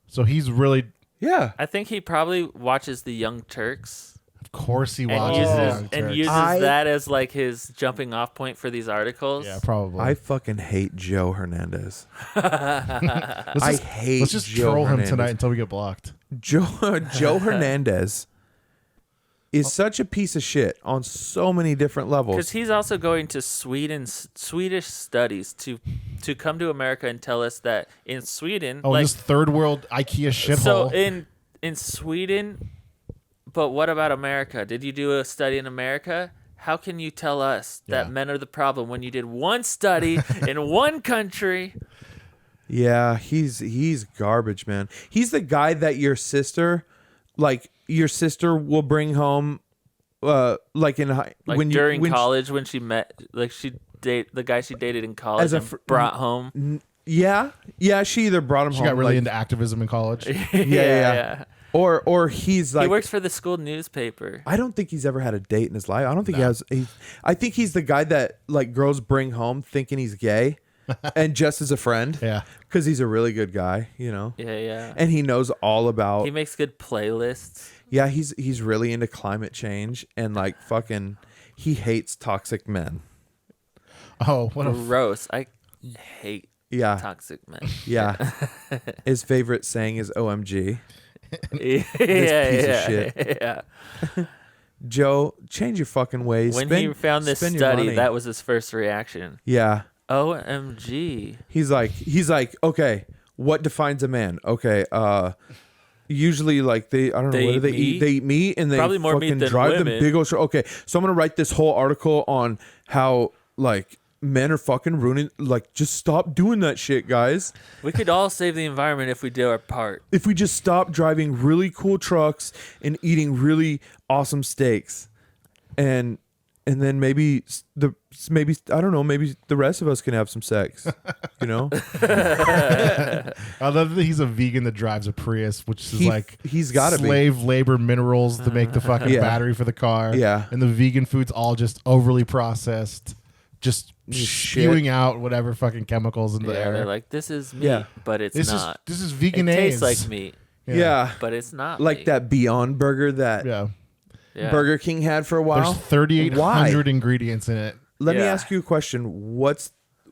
Speaker 4: So he's really,
Speaker 1: Yeah.
Speaker 2: I think he probably watches the Young Turks
Speaker 4: of course he
Speaker 2: and
Speaker 4: watches.
Speaker 2: uses
Speaker 4: Young Turks.
Speaker 2: that as like his jumping off point for these articles.
Speaker 4: Yeah, probably.
Speaker 1: I fucking hate Joe Hernandez.
Speaker 4: let's
Speaker 1: I
Speaker 4: just,
Speaker 1: hate
Speaker 4: let's just
Speaker 1: Joe
Speaker 4: troll him
Speaker 1: Hernandez.
Speaker 4: tonight until we get blocked.
Speaker 1: Joe Hernandez is such a piece of shit on so many different
Speaker 2: Because
Speaker 1: levels.
Speaker 2: he's also going to Swedish studies to come to America and tell us that in Sweden,
Speaker 4: Oh,
Speaker 2: like
Speaker 4: this third world IKEA shithole.
Speaker 2: so in Sweden, but what about America? Did you do a study in America? How can you tell us that
Speaker 4: Yeah.
Speaker 2: men are the problem when you did one study in one country?
Speaker 1: Yeah, he's garbage, man. He's the guy that your sister will bring home, like in high,
Speaker 2: Like
Speaker 1: when
Speaker 2: during
Speaker 1: when
Speaker 2: college when she met, like the guy she dated in college
Speaker 1: As a
Speaker 2: and brought home.
Speaker 1: yeah, she either brought him
Speaker 4: she
Speaker 1: home,
Speaker 4: got really
Speaker 1: like,
Speaker 4: into activism in college.
Speaker 1: yeah. or he's like
Speaker 2: He works for the school newspaper.
Speaker 1: I don't think he's ever had a date in his life. I don't think he has. I think he's the guy that like girls bring home thinking he's gay, and just as a friend.
Speaker 4: Yeah.
Speaker 1: because he's a really good guy, you know.
Speaker 2: Yeah.
Speaker 1: And he knows all about.
Speaker 2: He makes good playlists.
Speaker 1: Yeah, he's really into climate change and like fucking. He hates toxic men.
Speaker 4: Oh, what a
Speaker 2: Gross. I hate
Speaker 1: Yeah,
Speaker 2: toxic men.
Speaker 1: yeah. His favorite saying is "OMG."
Speaker 2: yeah,
Speaker 1: piece of
Speaker 2: yeah,
Speaker 1: shit.
Speaker 2: yeah.
Speaker 1: Joe, change your fucking ways.
Speaker 2: When
Speaker 1: Spend-
Speaker 2: he found this
Speaker 1: spend your
Speaker 2: study,
Speaker 1: money.
Speaker 2: that was his first reaction.
Speaker 1: Yeah.
Speaker 2: OMG.
Speaker 1: He's like, okay, what defines a man? Okay, usually like I don't know,
Speaker 2: They
Speaker 1: what do
Speaker 2: eat
Speaker 1: they eat?
Speaker 2: meat?
Speaker 1: They eat meat and they
Speaker 2: Probably more meat
Speaker 1: fucking
Speaker 2: than
Speaker 1: drive them
Speaker 2: women.
Speaker 1: big old. Okay, so I'm gonna write this whole article on how like men are fucking ruining. Like, just stop doing that shit, guys.
Speaker 2: We could all save the environment if we do our part.
Speaker 1: If we just stop driving really cool trucks and eating really awesome steaks, and then maybe I don't know, maybe the rest of us can have some sex, you know.
Speaker 4: I love that he's a vegan that drives a Prius, which is like
Speaker 1: he's gotta be.
Speaker 4: slave labor minerals to make the fucking
Speaker 1: Yeah.
Speaker 4: battery for the car.
Speaker 1: Yeah.
Speaker 4: And the vegan food's all just overly processed, just
Speaker 1: Shit.
Speaker 4: spewing out whatever fucking chemicals in the
Speaker 2: Yeah,
Speaker 4: air.
Speaker 2: they're like, this is meat,
Speaker 1: Yeah.
Speaker 2: but it's
Speaker 4: this
Speaker 2: not.
Speaker 4: is
Speaker 2: It
Speaker 4: vegan
Speaker 2: tastes like meat,
Speaker 1: Yeah.
Speaker 2: but it's not
Speaker 1: Like
Speaker 2: meat.
Speaker 1: that Beyond Burger that
Speaker 4: Yeah.
Speaker 2: Yeah.
Speaker 1: Burger King had for a while.
Speaker 4: There's 3,800 ingredients in it.
Speaker 1: Let me
Speaker 2: Yeah.
Speaker 1: ask you a question.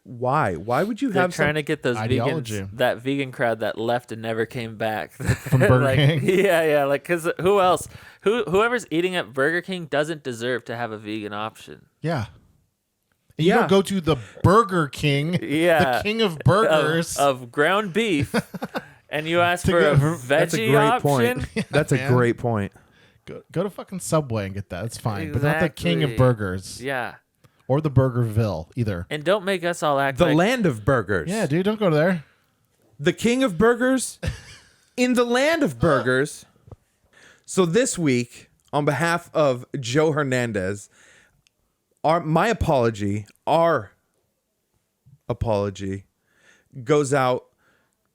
Speaker 1: Why? Why would you
Speaker 2: They're
Speaker 1: have
Speaker 2: trying to get those
Speaker 4: ideology.
Speaker 2: vegans, that vegan crowd that left and never came back
Speaker 4: From Burger
Speaker 2: like,
Speaker 4: King?
Speaker 2: Yeah, like because who else? Whoever's eating at Burger King doesn't deserve to have a vegan option.
Speaker 4: Yeah. And you
Speaker 1: Yeah.
Speaker 4: don't go to the Burger King,
Speaker 2: Yeah,
Speaker 4: the king of burgers.
Speaker 2: of ground beef, and you ask
Speaker 4: To
Speaker 2: for a
Speaker 4: get-
Speaker 1: That's a
Speaker 2: veggie
Speaker 1: great
Speaker 2: option.
Speaker 1: point. That's a
Speaker 4: man.
Speaker 1: great point.
Speaker 4: Go to fucking Subway and get that. It's fine. But not the king of
Speaker 2: Exactly.
Speaker 4: burgers.
Speaker 2: Yeah,
Speaker 4: Or the Burgerville either.
Speaker 2: and don't make us all act
Speaker 1: The
Speaker 2: like
Speaker 1: land of burgers.
Speaker 4: Yeah, dude, don't go there.
Speaker 1: The king of burgers in the land of burgers. So this week, on behalf of Joe Hernandez, our apology goes out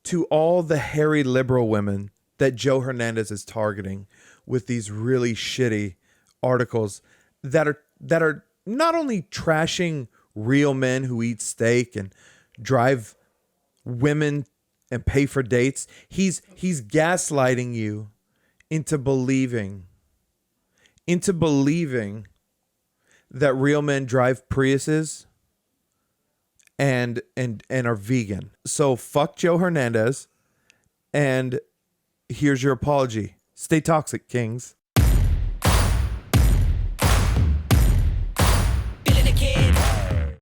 Speaker 1: to all the hairy liberal women that Joe Hernandez is targeting with these really shitty articles that are not only trashing real men who eat steak and drive women and pay for dates. He's gaslighting you into believing that real men drive Priuses and are vegan. So fuck Joe Hernandez, and here's your apology. Stay toxic, kings.